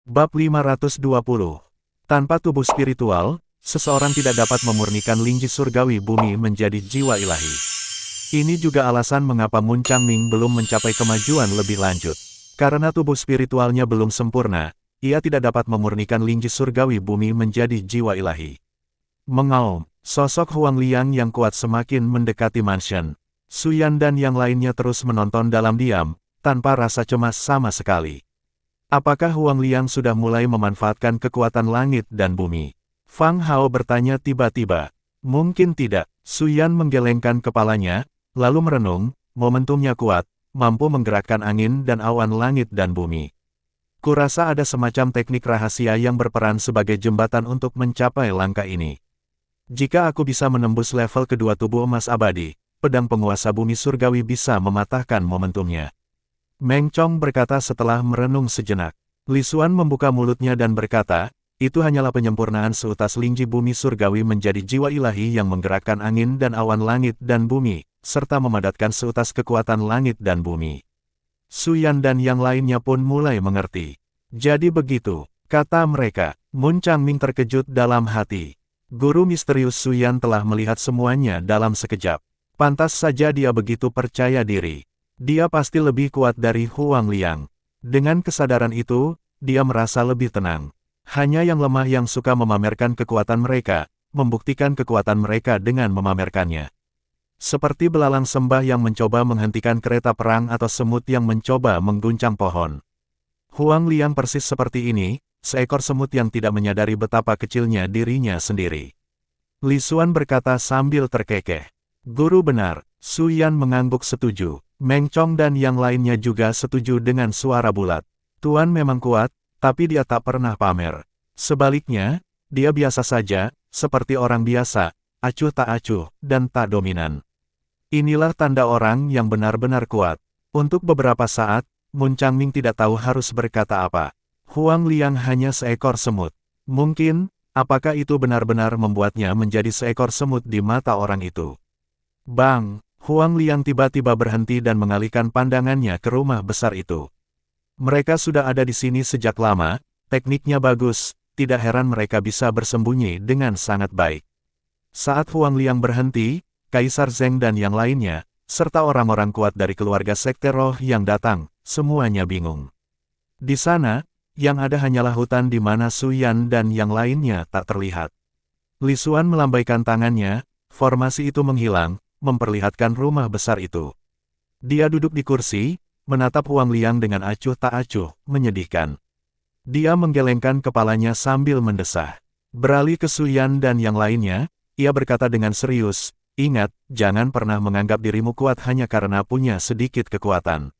Bab 520. Tanpa tubuh spiritual, seseorang tidak dapat memurnikan lingji surgawi bumi menjadi jiwa ilahi. Ini juga alasan mengapa Mun Changming belum mencapai kemajuan lebih lanjut. Karena tubuh spiritualnya belum sempurna, ia tidak dapat memurnikan lingji surgawi bumi menjadi jiwa ilahi. Mengaum, sosok Huang Liang yang kuat semakin mendekati mansion. Su Yan dan yang lainnya terus menonton dalam diam, tanpa rasa cemas sama sekali. Apakah Huang Liang sudah mulai memanfaatkan kekuatan langit dan bumi? Fang Hao bertanya tiba-tiba. Mungkin tidak. Su Yan menggelengkan kepalanya, lalu merenung, momentumnya kuat, mampu menggerakkan angin dan awan langit dan bumi. Kurasa ada semacam teknik rahasia yang berperan sebagai jembatan untuk mencapai langkah ini. Jika aku bisa menembus level kedua tubuh emas abadi, pedang penguasa bumi surgawi bisa mematahkan momentumnya. Meng Chong berkata setelah merenung sejenak. Li Xuan membuka mulutnya dan berkata, itu hanyalah penyempurnaan seutas lingji bumi surgawi menjadi jiwa ilahi yang menggerakkan angin dan awan langit dan bumi, serta memadatkan seutas kekuatan langit dan bumi. Su Yan dan yang lainnya pun mulai mengerti. Jadi begitu, kata mereka. Mun Changming terkejut dalam hati. Guru misterius Su Yan telah melihat semuanya dalam sekejap. Pantas saja dia begitu percaya diri. Dia pasti lebih kuat dari Huang Liang. Dengan kesadaran itu, dia merasa lebih tenang. Hanya yang lemah yang suka memamerkan kekuatan mereka, membuktikan kekuatan mereka dengan memamerkannya. Seperti belalang sembah yang mencoba menghentikan kereta perang atau semut yang mencoba mengguncang pohon. Huang Liang persis seperti ini, seekor semut yang tidak menyadari betapa kecilnya dirinya sendiri. Li Xuan berkata sambil terkekeh. Guru benar, Su Yan mengangguk setuju. Meng Chong dan yang lainnya juga setuju dengan suara bulat. Tuan memang kuat, tapi dia tak pernah pamer. Sebaliknya, dia biasa saja, seperti orang biasa, acuh tak acuh, dan tak dominan. Inilah tanda orang yang benar-benar kuat. Untuk beberapa saat, Mun Changming tidak tahu harus berkata apa. Huang Liang hanya seekor semut. Mungkin, apakah itu benar-benar membuatnya menjadi seekor semut di mata orang itu? Bang! Huang Liang tiba-tiba berhenti dan mengalihkan pandangannya ke rumah besar itu. Mereka sudah ada di sini sejak lama, tekniknya bagus, tidak heran mereka bisa bersembunyi dengan sangat baik. Saat Huang Liang berhenti, Kaisar Zheng dan yang lainnya, serta orang-orang kuat dari keluarga Sekte Roh yang datang, semuanya bingung. Di sana, yang ada hanyalah hutan di mana Su Yan dan yang lainnya tak terlihat. Li Xuan melambaikan tangannya, formasi itu menghilang, memperlihatkan rumah besar itu. Dia duduk di kursi, menatap Huang Liang dengan acuh tak acuh, menyedihkan. Dia menggelengkan kepalanya sambil mendesah. Beralih ke Su Yan dan yang lainnya, ia berkata dengan serius, ingat, jangan pernah menganggap dirimu kuat hanya karena punya sedikit kekuatan.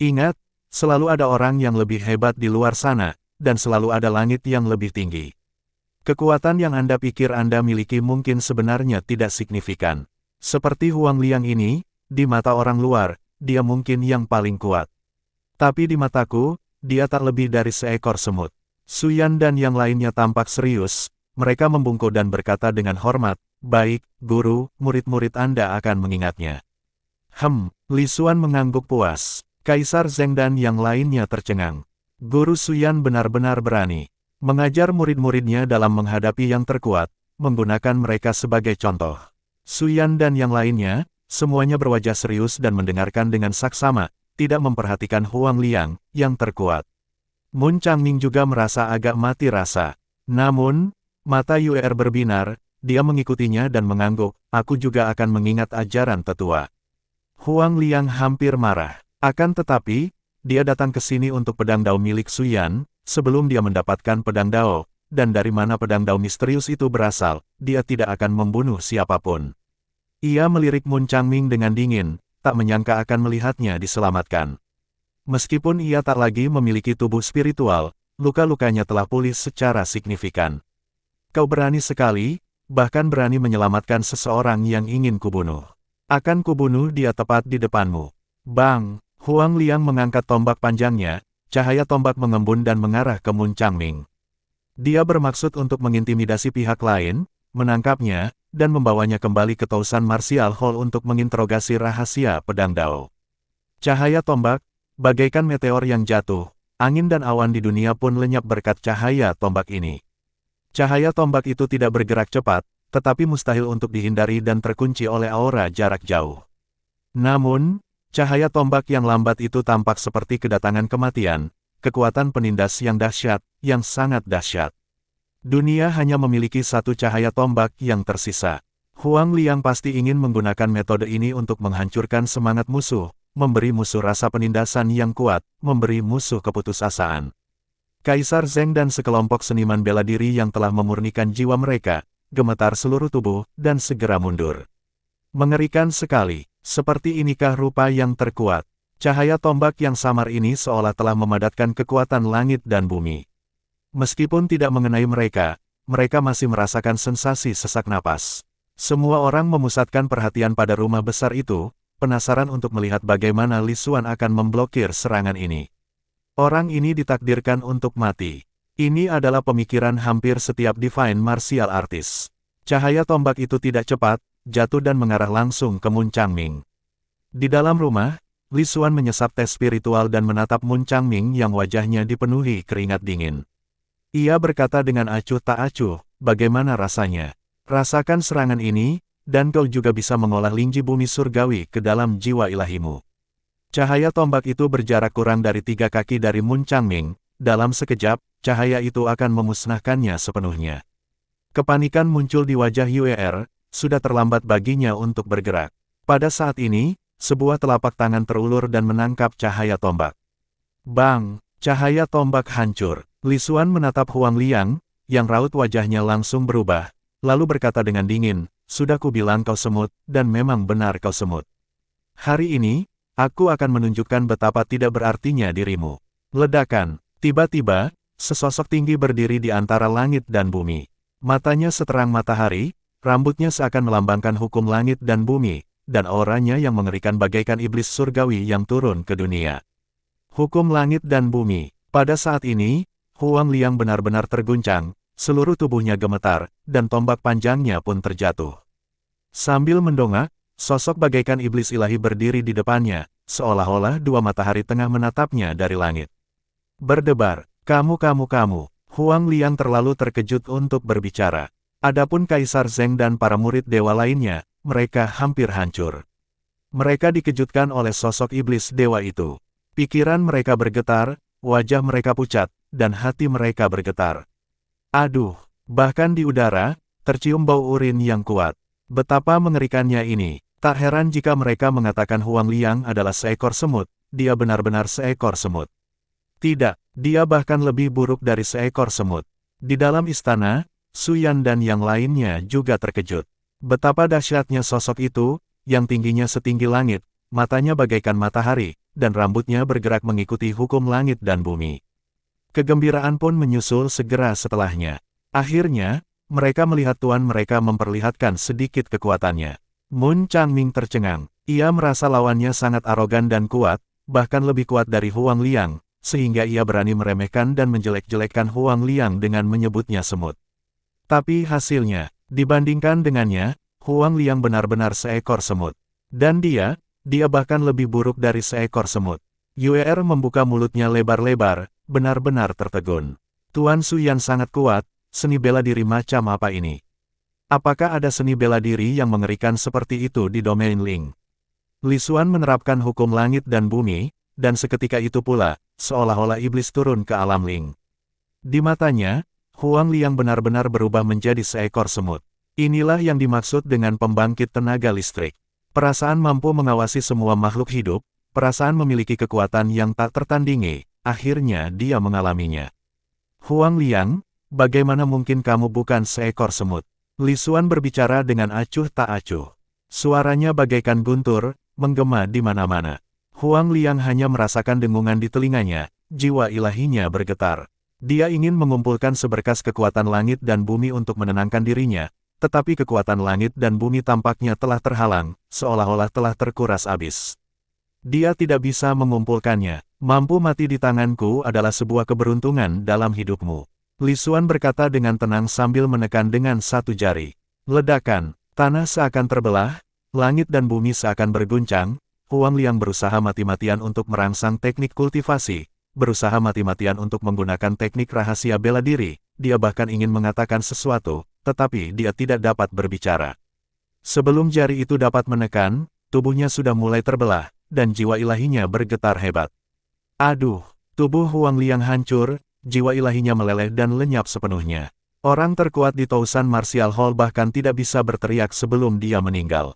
Ingat, selalu ada orang yang lebih hebat di luar sana, dan selalu ada langit yang lebih tinggi. Kekuatan yang Anda pikir Anda miliki mungkin sebenarnya tidak signifikan. Seperti Huang Liang ini, di mata orang luar, dia mungkin yang paling kuat. Tapi di mataku, dia tak lebih dari seekor semut. Su Yan dan yang lainnya tampak serius, mereka membungkuk dan berkata dengan hormat, baik, guru, murid-murid Anda akan mengingatnya. Li Xuan mengangguk puas. Kaisar Zheng dan yang lainnya tercengang. Guru Su Yan benar-benar berani. Mengajar murid-muridnya dalam menghadapi yang terkuat, menggunakan mereka sebagai contoh. Su Yan dan yang lainnya, semuanya berwajah serius dan mendengarkan dengan saksama, tidak memperhatikan Huang Liang, yang terkuat. Mun Changming juga merasa agak mati rasa. Namun, mata Yuer berbinar, dia mengikutinya dan mengangguk, aku juga akan mengingat ajaran tetua. Huang Liang hampir marah. Akan tetapi, dia datang ke sini untuk pedang dao milik Su Yan, sebelum dia mendapatkan pedang dao. Dan dari mana pedang dao misterius itu berasal, dia tidak akan membunuh siapapun. Ia melirik Mun Changming dengan dingin, tak menyangka akan melihatnya diselamatkan. Meskipun ia tak lagi memiliki tubuh spiritual, luka-lukanya telah pulih secara signifikan. Kau berani sekali, bahkan berani menyelamatkan seseorang yang ingin kubunuh. Akan kubunuh dia tepat di depanmu. Bang! Huang Liang mengangkat tombak panjangnya, cahaya tombak mengembun dan mengarah ke Mun Changming. Dia bermaksud untuk mengintimidasi pihak lain, menangkapnya, dan membawanya kembali ke Tousan Martial Hall untuk menginterogasi rahasia pedang dao. Cahaya tombak, bagaikan meteor yang jatuh, Angin dan awan di dunia pun lenyap berkat cahaya tombak ini. Cahaya tombak itu tidak bergerak cepat, tetapi mustahil untuk dihindari dan terkunci oleh aura jarak jauh. Namun, cahaya tombak yang lambat itu tampak seperti kedatangan kematian, kekuatan penindas yang dahsyat, yang sangat dahsyat. Dunia hanya memiliki satu cahaya tombak yang tersisa. Huang Liang pasti ingin menggunakan metode ini untuk menghancurkan semangat musuh, memberi musuh rasa penindasan yang kuat, memberi musuh keputusasaan. Kaisar Zheng dan sekelompok seniman bela diri yang telah memurnikan jiwa mereka, gemetar seluruh tubuh, dan segera mundur. Mengerikan sekali, seperti inikah rupa yang terkuat. Cahaya tombak yang samar ini seolah telah memadatkan kekuatan langit dan bumi. Meskipun tidak mengenai mereka, mereka masih merasakan sensasi sesak napas. Semua orang memusatkan perhatian pada rumah besar itu, penasaran untuk melihat bagaimana Li Xuan akan memblokir serangan ini. Orang ini ditakdirkan untuk mati. Ini adalah pemikiran hampir setiap divine martial artist. Cahaya tombak itu tidak cepat, jatuh dan mengarah langsung ke Mun Changming. Di dalam rumah, Li Xuan menyesap tes spiritual dan menatap Mun Changming yang wajahnya dipenuhi keringat dingin. Ia berkata dengan acuh tak acuh, bagaimana rasanya? Rasakan serangan ini, dan kau juga bisa mengolah lingji bumi surgawi ke dalam jiwa ilahimu. Cahaya tombak itu berjarak kurang dari 3 kaki dari Mun Changming, dalam sekejap, cahaya itu akan memusnahkannya sepenuhnya. Kepanikan muncul di wajah Yue, sudah terlambat baginya untuk bergerak. Pada saat ini, sebuah telapak tangan terulur dan menangkap cahaya tombak. Bang! Cahaya tombak hancur. Li Xuan menatap Huang Liang, yang raut wajahnya langsung berubah, lalu berkata dengan dingin, sudah kubilang kau semut, dan memang benar kau semut. Hari ini, aku akan menunjukkan betapa tidak berartinya dirimu. Ledakan. Tiba-tiba, sesosok tinggi berdiri di antara langit dan bumi. Matanya seterang matahari, rambutnya seakan melambangkan hukum langit dan bumi, dan auranya yang mengerikan bagaikan iblis surgawi yang turun ke dunia. Hukum langit dan bumi. Pada saat ini, Huang Liang benar-benar terguncang, seluruh tubuhnya gemetar, dan tombak panjangnya pun terjatuh. Sambil mendongak, sosok bagaikan iblis ilahi berdiri di depannya, seolah-olah 2 matahari tengah menatapnya dari langit. Berdebar, kamu. Huang Liang terlalu terkejut untuk berbicara. Adapun Kaisar Zheng dan para murid dewa lainnya, mereka hampir hancur. Mereka dikejutkan oleh sosok iblis dewa itu. Pikiran mereka bergetar, wajah mereka pucat, dan hati mereka bergetar. Aduh, bahkan di udara, tercium bau urin yang kuat. Betapa mengerikannya ini. Tak heran jika mereka mengatakan Huang Liang adalah seekor semut, dia benar-benar seekor semut. Tidak, dia bahkan lebih buruk dari seekor semut. Di dalam istana, Su Yan dan yang lainnya juga terkejut. Betapa dahsyatnya sosok itu, yang tingginya setinggi langit, matanya bagaikan matahari, dan rambutnya bergerak mengikuti hukum langit dan bumi. Kegembiraan pun menyusul segera setelahnya. Akhirnya, mereka melihat tuan mereka memperlihatkan sedikit kekuatannya. Mun Changming tercengang. Ia merasa lawannya sangat arogan dan kuat, bahkan lebih kuat dari Huang Liang, sehingga ia berani meremehkan dan menjelek-jelekkan Huang Liang dengan menyebutnya semut. Tapi hasilnya, dibandingkan dengannya, Huang Liang benar-benar seekor semut. Dan dia bahkan lebih buruk dari seekor semut. Yue membuka mulutnya lebar-lebar, benar-benar tertegun. Tuan Su Yan sangat kuat, seni bela diri macam apa ini? Apakah ada seni bela diri yang mengerikan seperti itu di domain Ling? Li Xuan menerapkan hukum langit dan bumi, dan seketika itu pula, seolah-olah iblis turun ke alam Ling. Di matanya, Huang Liang benar-benar berubah menjadi seekor semut. Inilah yang dimaksud dengan pembangkit tenaga listrik. Perasaan mampu mengawasi semua makhluk hidup, perasaan memiliki kekuatan yang tak tertandingi, akhirnya dia mengalaminya. Huang Liang, bagaimana mungkin kamu bukan seekor semut? Li Xuan berbicara dengan acuh tak acuh. Suaranya bagaikan guntur, menggema di mana-mana. Huang Liang hanya merasakan dengungan di telinganya, jiwa ilahinya bergetar. Dia ingin mengumpulkan seberkas kekuatan langit dan bumi untuk menenangkan dirinya, tetapi kekuatan langit dan bumi tampaknya telah terhalang, seolah-olah telah terkuras habis. Dia tidak bisa mengumpulkannya. Mampu mati di tanganku adalah sebuah keberuntungan dalam hidupmu. Li Xuan berkata dengan tenang sambil menekan dengan satu jari. Ledakan, tanah seakan terbelah, langit dan bumi seakan berguncang. Huang Liang berusaha mati-matian untuk merangsang teknik kultivasi, berusaha mati-matian untuk menggunakan teknik rahasia bela diri. Dia bahkan ingin mengatakan sesuatu, tetapi dia tidak dapat berbicara. Sebelum jari itu dapat menekan, tubuhnya sudah mulai terbelah, dan jiwa ilahinya bergetar hebat. Aduh, tubuh Huang Liang hancur, jiwa ilahinya meleleh dan lenyap sepenuhnya. Orang terkuat di Tousan Martial Hall bahkan tidak bisa berteriak sebelum dia meninggal.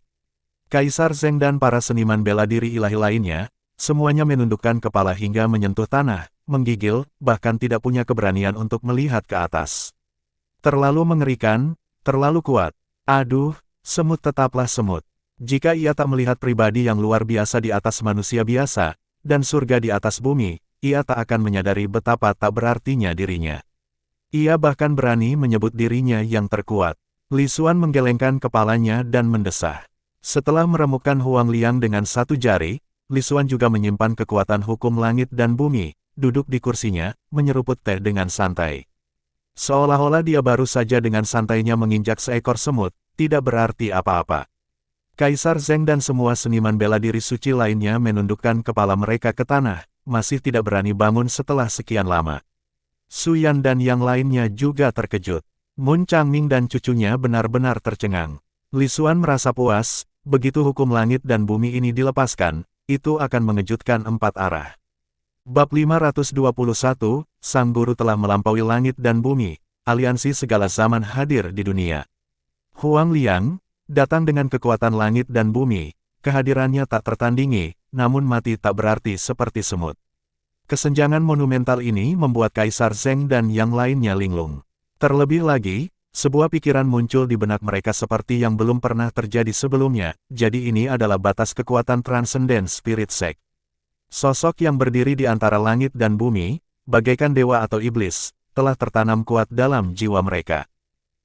Kaisar Zheng dan para seniman bela diri ilahi lainnya, semuanya menundukkan kepala hingga menyentuh tanah, menggigil, bahkan tidak punya keberanian untuk melihat ke atas. Terlalu mengerikan, terlalu kuat. Aduh, semut tetaplah semut. Jika ia tak melihat pribadi yang luar biasa di atas manusia biasa, dan surga di atas bumi, ia tak akan menyadari betapa tak berartinya dirinya. Ia bahkan berani menyebut dirinya yang terkuat. Li Xuan menggelengkan kepalanya dan mendesah. Setelah meremukkan Huang Liang dengan satu jari, Li Xuan juga menyimpan kekuatan hukum langit dan bumi, duduk di kursinya, menyeruput teh dengan santai. Seolah-olah dia baru saja dengan santainya menginjak seekor semut, tidak berarti apa-apa. Kaisar Zheng dan semua seniman bela diri suci lainnya menundukkan kepala mereka ke tanah, masih tidak berani bangun setelah sekian lama. Su Yan dan yang lainnya juga terkejut. Mun Changming dan cucunya benar-benar tercengang. Li Xuan merasa puas, begitu hukum langit dan bumi ini dilepaskan, itu akan mengejutkan empat arah. Bab 521, Sang Guru telah melampaui langit dan bumi, aliansi segala zaman hadir di dunia. Huang Liang, datang dengan kekuatan langit dan bumi, kehadirannya tak tertandingi, namun mati tak berarti seperti semut. Kesenjangan monumental ini membuat Kaisar Zheng dan yang lainnya linglung. Terlebih lagi, sebuah pikiran muncul di benak mereka seperti yang belum pernah terjadi sebelumnya, jadi ini adalah batas kekuatan transenden Spirit Sect. Sosok yang berdiri di antara langit dan bumi, bagaikan dewa atau iblis, telah tertanam kuat dalam jiwa mereka.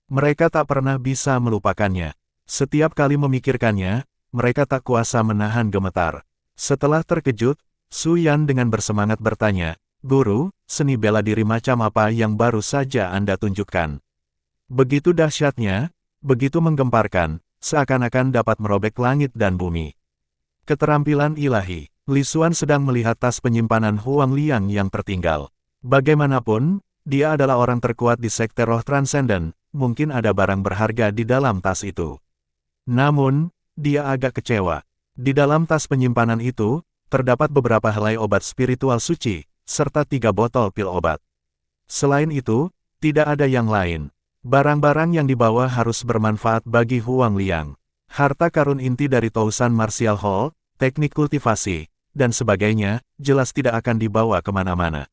Mereka tak pernah bisa melupakannya. Setiap kali memikirkannya, mereka tak kuasa menahan gemetar. Setelah terkejut, Su Yan dengan bersemangat bertanya, "Guru, seni bela diri macam apa yang baru saja Anda tunjukkan?" Begitu dahsyatnya, begitu menggemparkan, seakan-akan dapat merobek langit dan bumi. Keterampilan ilahi. Li Xuan sedang melihat tas penyimpanan Huang Liang yang tertinggal. Bagaimanapun, dia adalah orang terkuat di sekte roh transenden, mungkin ada barang berharga di dalam tas itu. Namun, dia agak kecewa. Di dalam tas penyimpanan itu, terdapat beberapa helai obat spiritual suci, serta 3 botol pil obat. Selain itu, tidak ada yang lain. Barang-barang yang dibawa harus bermanfaat bagi Huang Liang. Harta karun inti dari Tousan Martial Hall, teknik kultivasi, dan sebagainya, jelas tidak akan dibawa kemana-mana.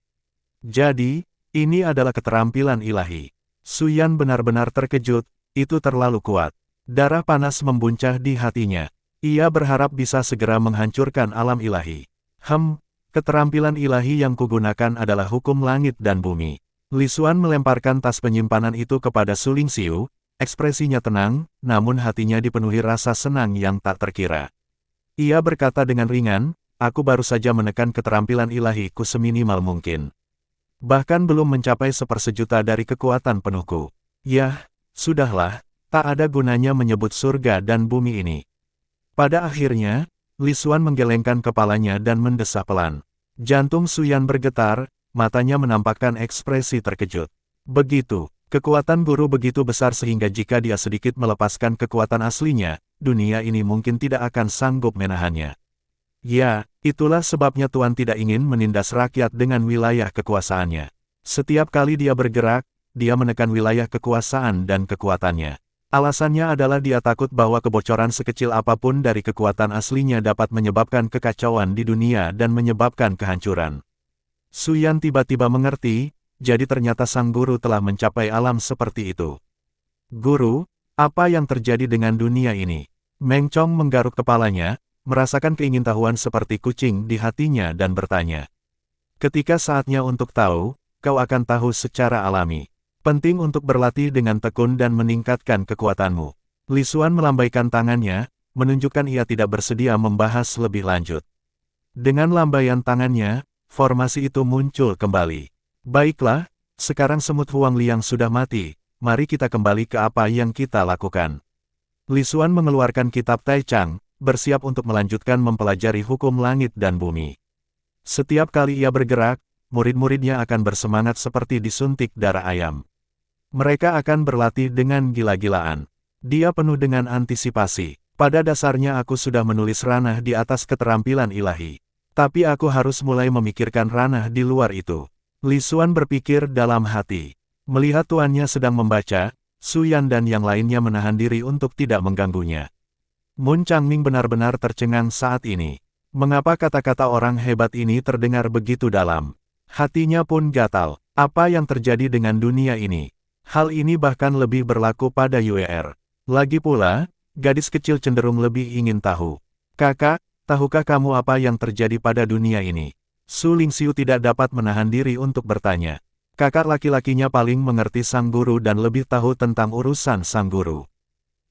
Jadi, ini adalah keterampilan ilahi. Su Yan benar-benar terkejut, itu terlalu kuat. Darah panas membuncah di hatinya. Ia berharap bisa segera menghancurkan alam ilahi. Keterampilan ilahi yang kugunakan adalah hukum langit dan bumi. Li Xuan melemparkan tas penyimpanan itu kepada Su Lingxiu, ekspresinya tenang, namun hatinya dipenuhi rasa senang yang tak terkira. Ia berkata dengan ringan, "Aku baru saja menekan keterampilan ilahiku seminimal mungkin. Bahkan belum mencapai 1/4 dari kekuatan penuhku. Yah, sudahlah, tak ada gunanya menyebut surga dan bumi ini." Pada akhirnya, Li Xuan menggelengkan kepalanya dan mendesah pelan. Jantung Su Yan bergetar, matanya menampakkan ekspresi terkejut. Begitu, kekuatan guru begitu besar sehingga jika dia sedikit melepaskan kekuatan aslinya, dunia ini mungkin tidak akan sanggup menahannya. Ya, itulah sebabnya Tuan tidak ingin menindas rakyat dengan wilayah kekuasaannya. Setiap kali dia bergerak, dia menekan wilayah kekuasaan dan kekuatannya. Alasannya adalah dia takut bahwa kebocoran sekecil apapun dari kekuatan aslinya dapat menyebabkan kekacauan di dunia dan menyebabkan kehancuran. Su Yan tiba-tiba mengerti, jadi ternyata sang guru telah mencapai alam seperti itu. "Guru, apa yang terjadi dengan dunia ini?" Meng Chong menggaruk kepalanya, merasakan keingintahuan seperti kucing di hatinya dan bertanya. "Ketika saatnya untuk tahu, kau akan tahu secara alami. Penting untuk berlatih dengan tekun dan meningkatkan kekuatanmu." Li Xuan melambaikan tangannya, menunjukkan ia tidak bersedia membahas lebih lanjut. Dengan lambaian tangannya, formasi itu muncul kembali. "Baiklah, sekarang semut Huang Liang sudah mati, mari kita kembali ke apa yang kita lakukan." Li Xuan mengeluarkan kitab Tai Chang, bersiap untuk melanjutkan mempelajari hukum langit dan bumi. Setiap kali ia bergerak, murid-muridnya akan bersemangat seperti disuntik darah ayam. Mereka akan berlatih dengan gila-gilaan. Dia penuh dengan antisipasi. Pada dasarnya aku sudah menulis ranah di atas keterampilan ilahi. Tapi aku harus mulai memikirkan ranah di luar itu. Li Xuan berpikir dalam hati. Melihat tuannya sedang membaca, Su Yan dan yang lainnya menahan diri untuk tidak mengganggunya. Mun Changming benar-benar tercengang saat ini. Mengapa kata-kata orang hebat ini terdengar begitu dalam? Hatinya pun gatal. Apa yang terjadi dengan dunia ini? Hal ini bahkan lebih berlaku pada Yuer. Lagi pula, gadis kecil cenderung lebih ingin tahu. Kakak, tahukah kamu apa yang terjadi pada dunia ini? Su Lingxiu tidak dapat menahan diri untuk bertanya. Kakak laki-lakinya paling mengerti sang guru dan lebih tahu tentang urusan sang guru.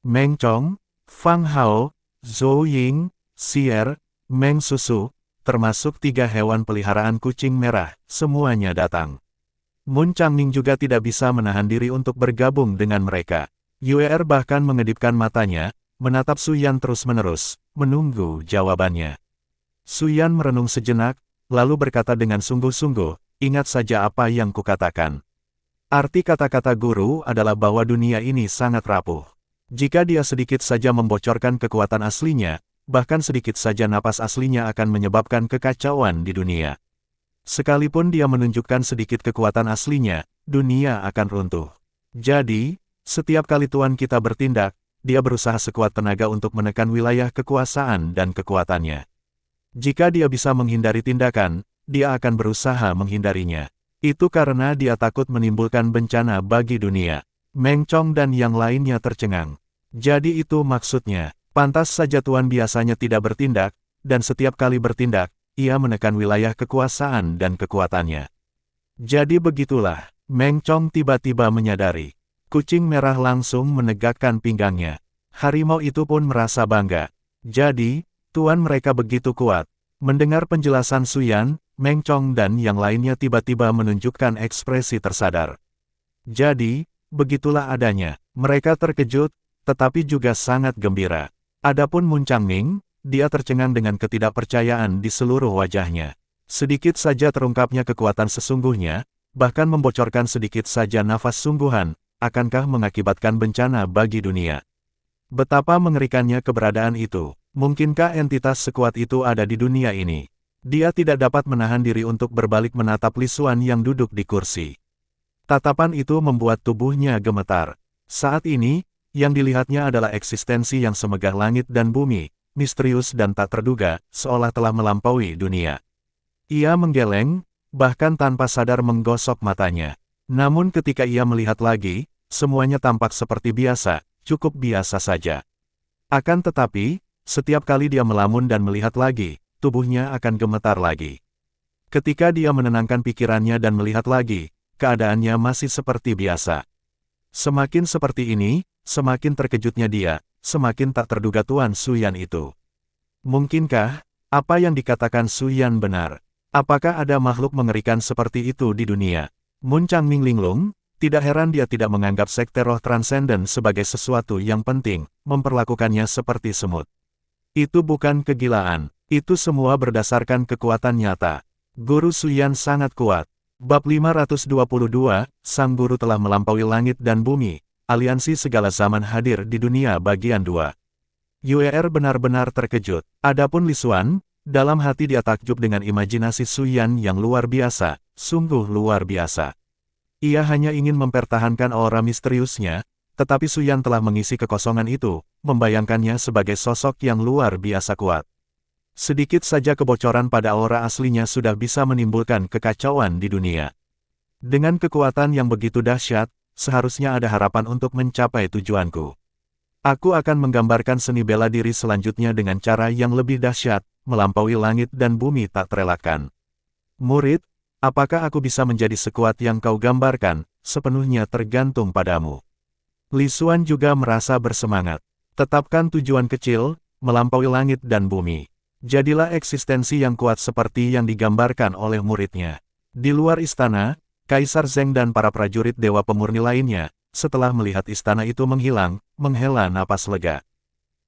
Meng Chong, Fang Hao, Zhou Ying, Xier, Meng Susu, termasuk 3 hewan peliharaan kucing merah, semuanya datang. Mun Changming juga tidak bisa menahan diri untuk bergabung dengan mereka. Yuer bahkan mengedipkan matanya, menatap Su Yan terus-menerus, menunggu jawabannya. Su Yan merenung sejenak, lalu berkata dengan sungguh-sungguh, ingat saja apa yang kukatakan. Arti kata-kata guru adalah bahwa dunia ini sangat rapuh. Jika dia sedikit saja membocorkan kekuatan aslinya, bahkan sedikit saja napas aslinya akan menyebabkan kekacauan di dunia. Sekalipun dia menunjukkan sedikit kekuatan aslinya, dunia akan runtuh. Jadi, setiap kali tuan kita bertindak, dia berusaha sekuat tenaga untuk menekan wilayah kekuasaan dan kekuatannya. Jika dia bisa menghindari tindakan, dia akan berusaha menghindarinya. Itu karena dia takut menimbulkan bencana bagi dunia. Meng Chong dan yang lainnya tercengang. Jadi itu maksudnya, pantas saja tuan biasanya tidak bertindak, dan setiap kali bertindak, ia menekan wilayah kekuasaan dan kekuatannya. Jadi begitulah, Meng Chong tiba-tiba menyadari. Kucing merah langsung menegakkan pinggangnya. Harimau itu pun merasa bangga. Jadi, tuan mereka begitu kuat. Mendengar penjelasan Su Yan, Meng Chong dan yang lainnya tiba-tiba menunjukkan ekspresi tersadar. Jadi, begitulah adanya. Mereka terkejut, tetapi juga sangat gembira. Adapun Mun Changming, dia tercengang dengan ketidakpercayaan di seluruh wajahnya. Sedikit saja terungkapnya kekuatan sesungguhnya, bahkan membocorkan sedikit saja nafas sungguhan, akankah mengakibatkan bencana bagi dunia. Betapa mengerikannya keberadaan itu. Mungkinkah entitas sekuat itu ada di dunia ini? Dia tidak dapat menahan diri untuk berbalik menatap Li Xuan yang duduk di kursi. Tatapan itu membuat tubuhnya gemetar. Saat ini, yang dilihatnya adalah eksistensi yang semegah langit dan bumi, misterius dan tak terduga, seolah telah melampaui dunia. Ia menggeleng, bahkan tanpa sadar menggosok matanya. Namun ketika ia melihat lagi, semuanya tampak seperti biasa, cukup biasa saja. Akan tetapi, setiap kali dia melamun dan melihat lagi, tubuhnya akan gemetar lagi. Ketika dia menenangkan pikirannya dan melihat lagi, keadaannya masih seperti biasa. Semakin seperti ini, semakin terkejutnya dia, semakin tak terduga Tuan Su Yan itu. Mungkinkah, apa yang dikatakan Su Yan benar? Apakah ada makhluk mengerikan seperti itu di dunia? Mun Changming linglung, tidak heran dia tidak menganggap sekte roh transenden sebagai sesuatu yang penting, memperlakukannya seperti semut. Itu bukan kegilaan, itu semua berdasarkan kekuatan nyata. Guru Su Yan sangat kuat. Bab 522, Sang Guru telah melampaui langit dan bumi, aliansi segala zaman hadir di dunia bagian 2. Yuer benar-benar terkejut. Adapun Li Xuan, dalam hati dia takjub dengan imajinasi Su Yan yang luar biasa, sungguh luar biasa. Ia hanya ingin mempertahankan aura misteriusnya, tetapi Su Yan telah mengisi kekosongan itu, membayangkannya sebagai sosok yang luar biasa kuat. Sedikit saja kebocoran pada aura aslinya sudah bisa menimbulkan kekacauan di dunia. Dengan kekuatan yang begitu dahsyat, seharusnya ada harapan untuk mencapai tujuanku. Aku akan menggambarkan seni bela diri selanjutnya dengan cara yang lebih dahsyat, melampaui langit dan bumi tak terelakkan. Murid, apakah aku bisa menjadi sekuat yang kau gambarkan, sepenuhnya tergantung padamu. Li Xuan juga merasa bersemangat. Tetapkan tujuan kecil, melampaui langit dan bumi. Jadilah eksistensi yang kuat seperti yang digambarkan oleh muridnya. Di luar istana, Kaisar Zheng dan para prajurit Dewa Pemurni lainnya, setelah melihat istana itu menghilang, menghela napas lega.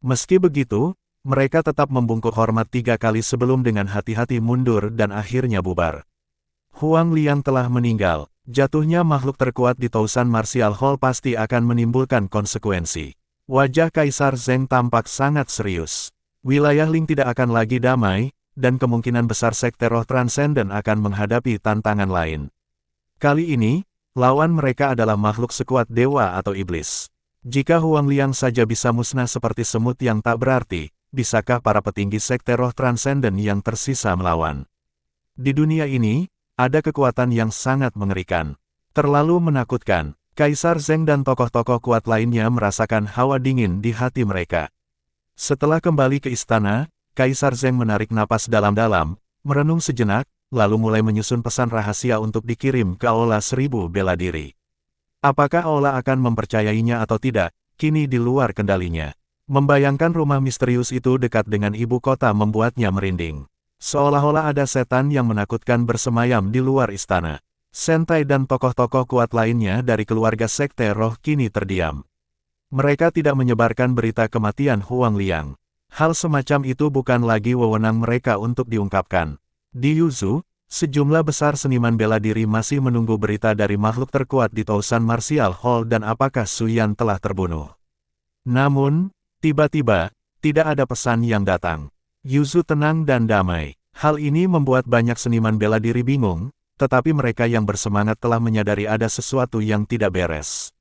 Meski begitu, mereka tetap membungkuk hormat 3 kali sebelum dengan hati-hati mundur dan akhirnya bubar. Huang Liang telah meninggal. Jatuhnya makhluk terkuat di Tousan Martial Hall pasti akan menimbulkan konsekuensi. Wajah Kaisar Zheng tampak sangat serius. Wilayah Ling tidak akan lagi damai, dan kemungkinan besar Sekte Roh Transenden akan menghadapi tantangan lain. Kali ini, lawan mereka adalah makhluk sekuat dewa atau iblis. Jika Huang Liang saja bisa musnah seperti semut yang tak berarti, bisakah para petinggi Sekte Roh Transenden yang tersisa melawan? Di dunia ini, ada kekuatan yang sangat mengerikan. Terlalu menakutkan. Kaisar Zheng dan tokoh-tokoh kuat lainnya merasakan hawa dingin di hati mereka. Setelah kembali ke istana, Kaisar Zheng menarik napas dalam-dalam, merenung sejenak, lalu mulai menyusun pesan rahasia untuk dikirim ke Aula Seribu Bela Diri. Apakah Aula akan mempercayainya atau tidak, kini di luar kendalinya. Membayangkan rumah misterius itu dekat dengan ibu kota membuatnya merinding. Seolah-olah ada setan yang menakutkan bersemayam di luar istana. Sentai dan tokoh-tokoh kuat lainnya dari keluarga Sekte Roh kini terdiam. Mereka tidak menyebarkan berita kematian Huang Liang. Hal semacam itu bukan lagi wewenang mereka untuk diungkapkan. Di Yuzhou, sejumlah besar seniman bela diri masih menunggu berita dari makhluk terkuat di Tousan Martial Hall dan apakah Su Yan telah terbunuh. Namun, tiba-tiba, tidak ada pesan yang datang. Yuzhou tenang dan damai. Hal ini membuat banyak seniman bela diri bingung, tetapi mereka yang bersemangat telah menyadari ada sesuatu yang tidak beres.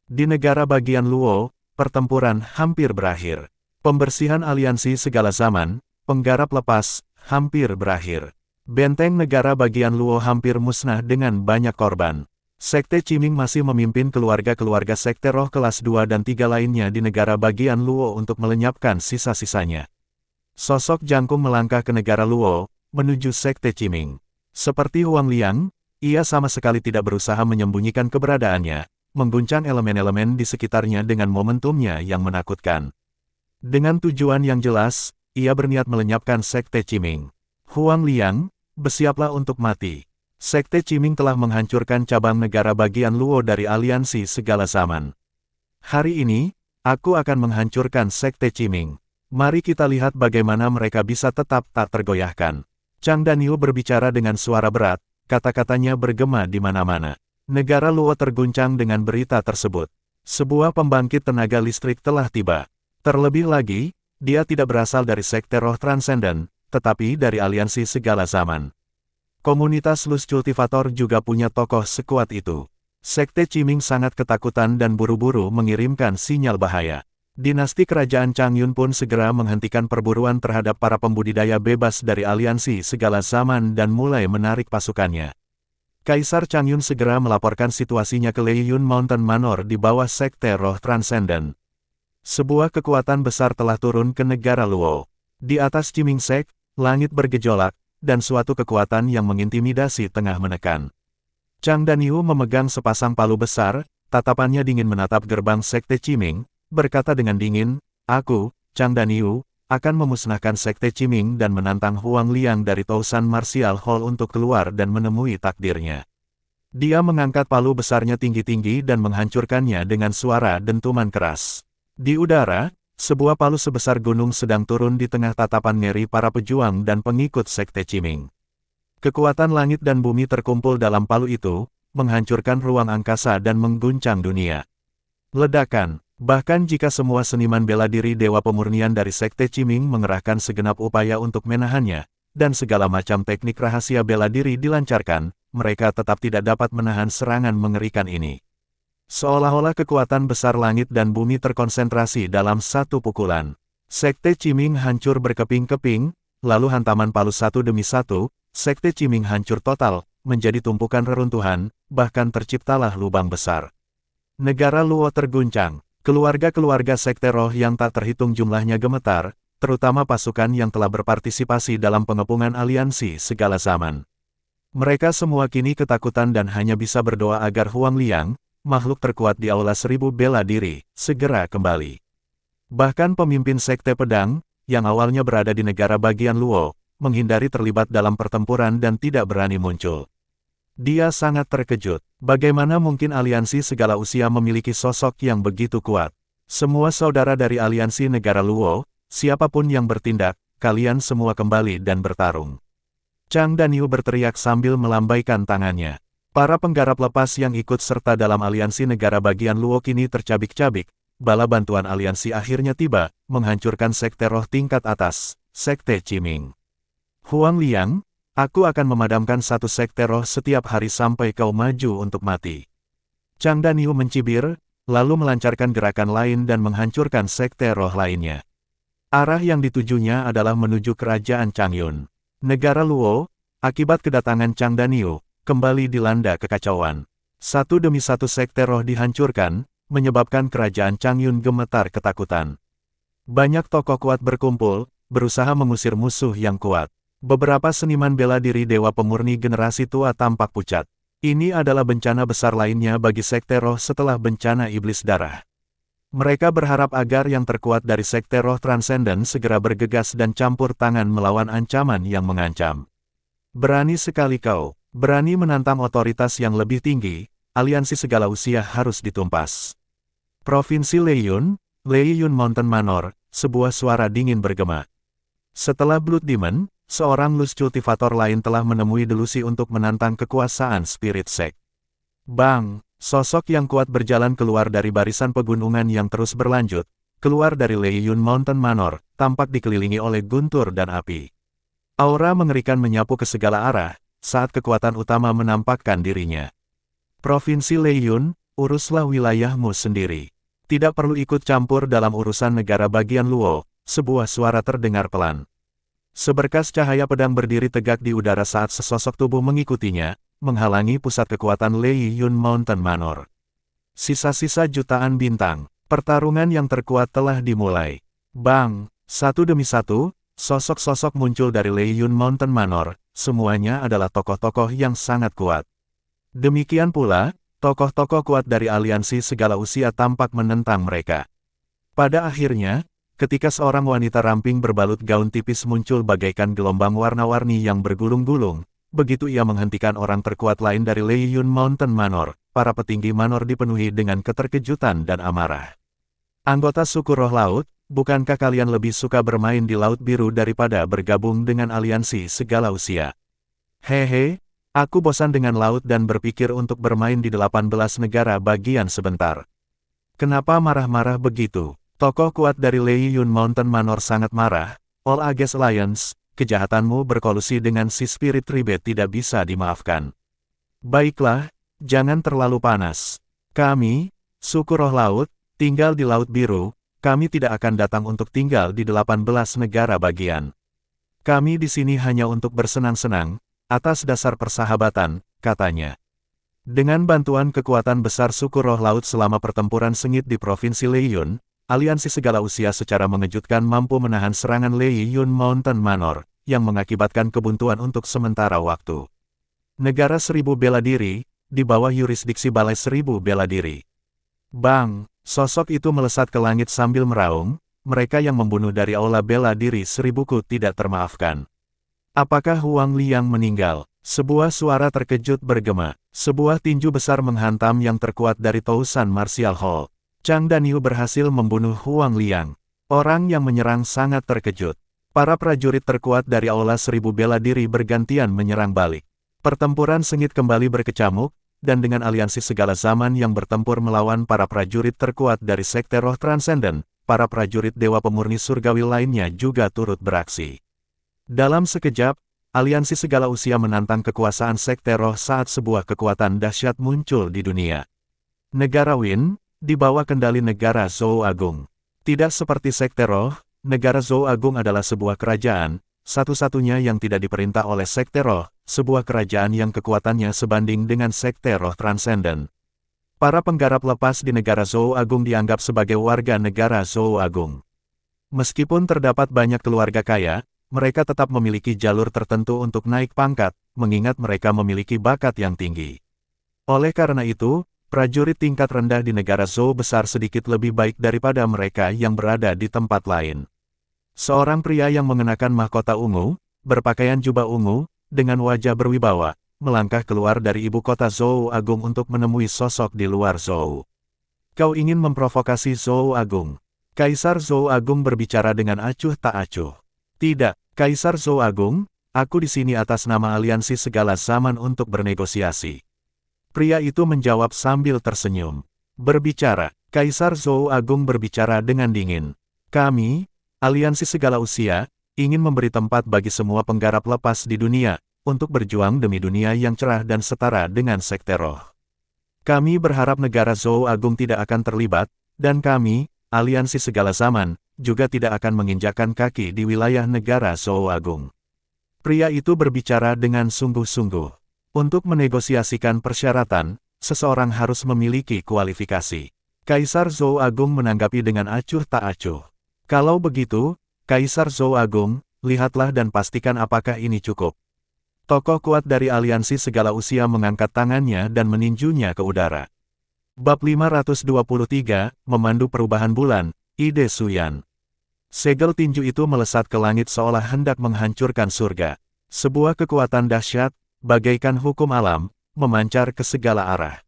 Di negara bagian Luo, pertempuran hampir berakhir. Pembersihan aliansi segala zaman, penggarap lepas, hampir berakhir. Benteng negara bagian Luo hampir musnah dengan banyak korban. Sekte Qiming masih memimpin keluarga-keluarga Sekte Roh kelas 2 dan 3 lainnya di negara bagian Luo untuk melenyapkan sisa-sisanya. Sosok jangkung melangkah ke negara Luo, menuju Sekte Qiming. Seperti Huang Liang, ia sama sekali tidak berusaha menyembunyikan keberadaannya, mengguncang elemen-elemen di sekitarnya dengan momentumnya yang menakutkan. Dengan tujuan yang jelas, ia berniat melenyapkan Sekte Qiming. Huang Liang, bersiaplah untuk mati. Sekte Qiming telah menghancurkan cabang negara bagian Luo dari aliansi segala zaman. Hari ini, aku akan menghancurkan Sekte Qiming. Mari kita lihat bagaimana mereka bisa tetap tak tergoyahkan. Chang Danyu berbicara dengan suara berat, kata-katanya bergema di mana-mana. Negara Luo terguncang dengan berita tersebut. Sebuah pembangkit tenaga listrik telah tiba. Terlebih lagi, dia tidak berasal dari Sekte Roh Transenden, tetapi dari aliansi segala zaman. Komunitas Luz Cultivator juga punya tokoh sekuat itu. Sekte Qiming sangat ketakutan dan buru-buru mengirimkan sinyal bahaya. Dinasti Kerajaan Changyun pun segera menghentikan perburuan terhadap para pembudidaya bebas dari aliansi segala zaman dan mulai menarik pasukannya. Kaisar Changyun segera melaporkan situasinya ke Leiyun Mountain Manor di bawah Sekte Roh Transenden. Sebuah kekuatan besar telah turun ke negara Luo. Di atas Qiming Sek, langit bergejolak, dan suatu kekuatan yang mengintimidasi tengah menekan. Chang Danyu memegang sepasang palu besar, tatapannya dingin menatap gerbang Sekte Qiming, berkata dengan dingin, "Aku, Chang Danyu, akan memusnahkan Sekte Qiming dan menantang Huang Liang dari Tousan Martial Hall untuk keluar dan menemui takdirnya." Dia mengangkat palu besarnya tinggi-tinggi dan menghancurkannya dengan suara dentuman keras. Di udara, sebuah palu sebesar gunung sedang turun di tengah tatapan ngeri para pejuang dan pengikut Sekte Qiming. Kekuatan langit dan bumi terkumpul dalam palu itu, menghancurkan ruang angkasa dan mengguncang dunia. Ledakan. Bahkan jika semua seniman bela diri Dewa Pemurnian dari Sekte Qiming mengerahkan segenap upaya untuk menahannya, dan segala macam teknik rahasia bela diri dilancarkan, mereka tetap tidak dapat menahan serangan mengerikan ini. Seolah-olah kekuatan besar langit dan bumi terkonsentrasi dalam satu pukulan. Sekte Qiming hancur berkeping-keping, lalu hantaman palu satu demi satu, Sekte Qiming hancur total, menjadi tumpukan reruntuhan, bahkan terciptalah lubang besar. Negara Luo terguncang. Keluarga-keluarga Sekte Roh yang tak terhitung jumlahnya gemetar, terutama pasukan yang telah berpartisipasi dalam pengepungan aliansi segala zaman. Mereka semua kini ketakutan dan hanya bisa berdoa agar Huang Liang, makhluk terkuat di Aula Seribu Bela Diri, segera kembali. Bahkan pemimpin Sekte Pedang, yang awalnya berada di negara bagian Luo, menghindari terlibat dalam pertempuran dan tidak berani muncul. Dia sangat terkejut. Bagaimana mungkin aliansi segala usia memiliki sosok yang begitu kuat? Semua saudara dari aliansi negara Luo, siapapun yang bertindak, kalian semua kembali dan bertarung. Chang Danyu berteriak sambil melambaikan tangannya. Para penggarap lepas yang ikut serta dalam aliansi negara bagian Luo kini tercabik-cabik. Bala bantuan aliansi akhirnya tiba, menghancurkan sekte roh tingkat atas, Sekte Qiming. Huang Liang, aku akan memadamkan satu sekte roh setiap hari sampai kau maju untuk mati. Chang Danyu mencibir, lalu melancarkan gerakan lain dan menghancurkan sekte roh lainnya. Arah yang ditujunya adalah menuju kerajaan Changyun. Negara Luo, akibat kedatangan Chang Danyu, kembali dilanda kekacauan. Satu demi satu sekte roh dihancurkan, menyebabkan kerajaan Changyun gemetar ketakutan. Banyak tokoh kuat berkumpul, berusaha mengusir musuh yang kuat. Beberapa seniman bela diri dewa pemurni generasi tua tampak pucat. Ini adalah bencana besar lainnya bagi sekte roh setelah bencana iblis darah. Mereka berharap agar yang terkuat dari sekte roh transenden segera bergegas dan campur tangan melawan ancaman yang mengancam. Berani sekali kau, berani menantang otoritas yang lebih tinggi, aliansi segala usia harus ditumpas. Provinsi Leiyun Mountain Manor, sebuah suara dingin bergema. Setelah Blood Demon, seorang Luz Cultivator lain telah menemui delusi untuk menantang kekuasaan Spirit Sect. Bang! Sosok yang kuat berjalan keluar dari barisan pegunungan yang terus berlanjut, keluar dari Leiyun Mountain Manor, tampak dikelilingi oleh guntur dan api. Aura mengerikan menyapu ke segala arah, saat kekuatan utama menampakkan dirinya. Provinsi Leiyun, uruslah wilayahmu sendiri. Tidak perlu ikut campur dalam urusan negara bagian Luo, sebuah suara terdengar pelan. Seberkas cahaya pedang berdiri tegak di udara saat sesosok tubuh mengikutinya, menghalangi pusat kekuatan Leiyun Mountain Manor. Sisa-sisa jutaan bintang, pertarungan yang terkuat telah dimulai. Bang! Satu demi satu, sosok-sosok muncul dari Leiyun Mountain Manor, semuanya adalah tokoh-tokoh yang sangat kuat. Demikian pula, tokoh-tokoh kuat dari aliansi segala usia tampak menentang mereka. Pada akhirnya, ketika seorang wanita ramping berbalut gaun tipis muncul bagaikan gelombang warna-warni yang bergulung-gulung, begitu ia menghentikan orang terkuat lain dari Leiyun Mountain Manor, para petinggi Manor dipenuhi dengan keterkejutan dan amarah. Anggota suku roh laut, bukankah kalian lebih suka bermain di Laut Biru daripada bergabung dengan aliansi segala usia? Hehe, aku bosan dengan laut dan berpikir untuk bermain di 18 negara bagian sebentar. Kenapa marah-marah begitu? Tokoh kuat dari Leiyun Mountain Manor sangat marah. All Against Alliance, kejahatanmu berkolusi dengan si Spirit Ribet tidak bisa dimaafkan. Baiklah, jangan terlalu panas. Kami, suku roh laut, tinggal di Laut Biru, kami tidak akan datang untuk tinggal di 18 negara bagian. Kami di sini hanya untuk bersenang-senang, atas dasar persahabatan, katanya. Dengan bantuan kekuatan besar suku roh laut selama pertempuran sengit di Provinsi Leiyun, aliansi segala usia secara mengejutkan mampu menahan serangan Leiyun Mountain Manor, yang mengakibatkan kebuntuan untuk sementara waktu. Negara Seribu Bela Diri, di bawah yurisdiksi Balai Seribu Bela Diri. Bang! Sosok itu melesat ke langit sambil meraung, mereka yang membunuh dari Aula Bela Diri Seribuku tidak termaafkan. Apakah Huang Liang meninggal? Sebuah suara terkejut bergema. Sebuah tinju besar menghantam yang terkuat dari Tousan Martial Hall. Chang Danyu berhasil membunuh Huang Liang. Orang yang menyerang sangat terkejut. Para prajurit terkuat dari Aula Seribu Bela Diri bergantian menyerang balik. Pertempuran sengit kembali berkecamuk, dan dengan aliansi segala zaman yang bertempur melawan para prajurit terkuat dari Sekte Roh Transenden, para prajurit Dewa Pemurni Surgawi lainnya juga turut beraksi. Dalam sekejap, aliansi segala usia menantang kekuasaan Sekte Roh saat sebuah kekuatan dahsyat muncul di dunia. Negara Win, di bawah kendali negara Zhou Agung. Tidak seperti Sekte Roh, negara Zhou Agung adalah sebuah kerajaan, satu-satunya yang tidak diperintah oleh Sekte Roh, sebuah kerajaan yang kekuatannya sebanding dengan Sekte Roh Transenden. Para penggarap lepas di negara Zhou Agung dianggap sebagai warga negara Zhou Agung. Meskipun terdapat banyak keluarga kaya, mereka tetap memiliki jalur tertentu untuk naik pangkat, mengingat mereka memiliki bakat yang tinggi. Oleh karena itu, prajurit tingkat rendah di negara Zhou besar sedikit lebih baik daripada mereka yang berada di tempat lain. Seorang pria yang mengenakan mahkota ungu, berpakaian jubah ungu, dengan wajah berwibawa, melangkah keluar dari ibu kota Zhou Agung untuk menemui sosok di luar Zhou. Kau ingin memprovokasi Zhou Agung? Kaisar Zhou Agung berbicara dengan acuh tak acuh. Tidak, Kaisar Zhou Agung, Aku di sini atas nama aliansi segala zaman untuk bernegosiasi. Pria itu menjawab sambil tersenyum. Berbicara, Kaisar Zhou Agung berbicara dengan dingin. Kami, aliansi segala usia, ingin memberi tempat bagi semua penggarap lepas di dunia, untuk berjuang demi dunia yang cerah dan setara dengan Sekte Roh. Kami berharap negara Zhou Agung tidak akan terlibat, dan kami, aliansi segala zaman, juga tidak akan menginjakkan kaki di wilayah negara Zhou Agung. Pria itu berbicara dengan sungguh-sungguh. Untuk menegosiasikan persyaratan, seseorang harus memiliki kualifikasi. Kaisar Zhou Agung menanggapi dengan acuh tak acuh. Kalau begitu, Kaisar Zhou Agung, lihatlah dan pastikan apakah ini cukup. Tokoh kuat dari aliansi segala usia mengangkat tangannya dan meninjunya ke udara. Bab 523, Memandu Perubahan Bulan, Ide Suyan. Segel tinju itu melesat ke langit seolah hendak menghancurkan surga. Sebuah kekuatan dahsyat, bagaikan hukum alam, memancar ke segala arah.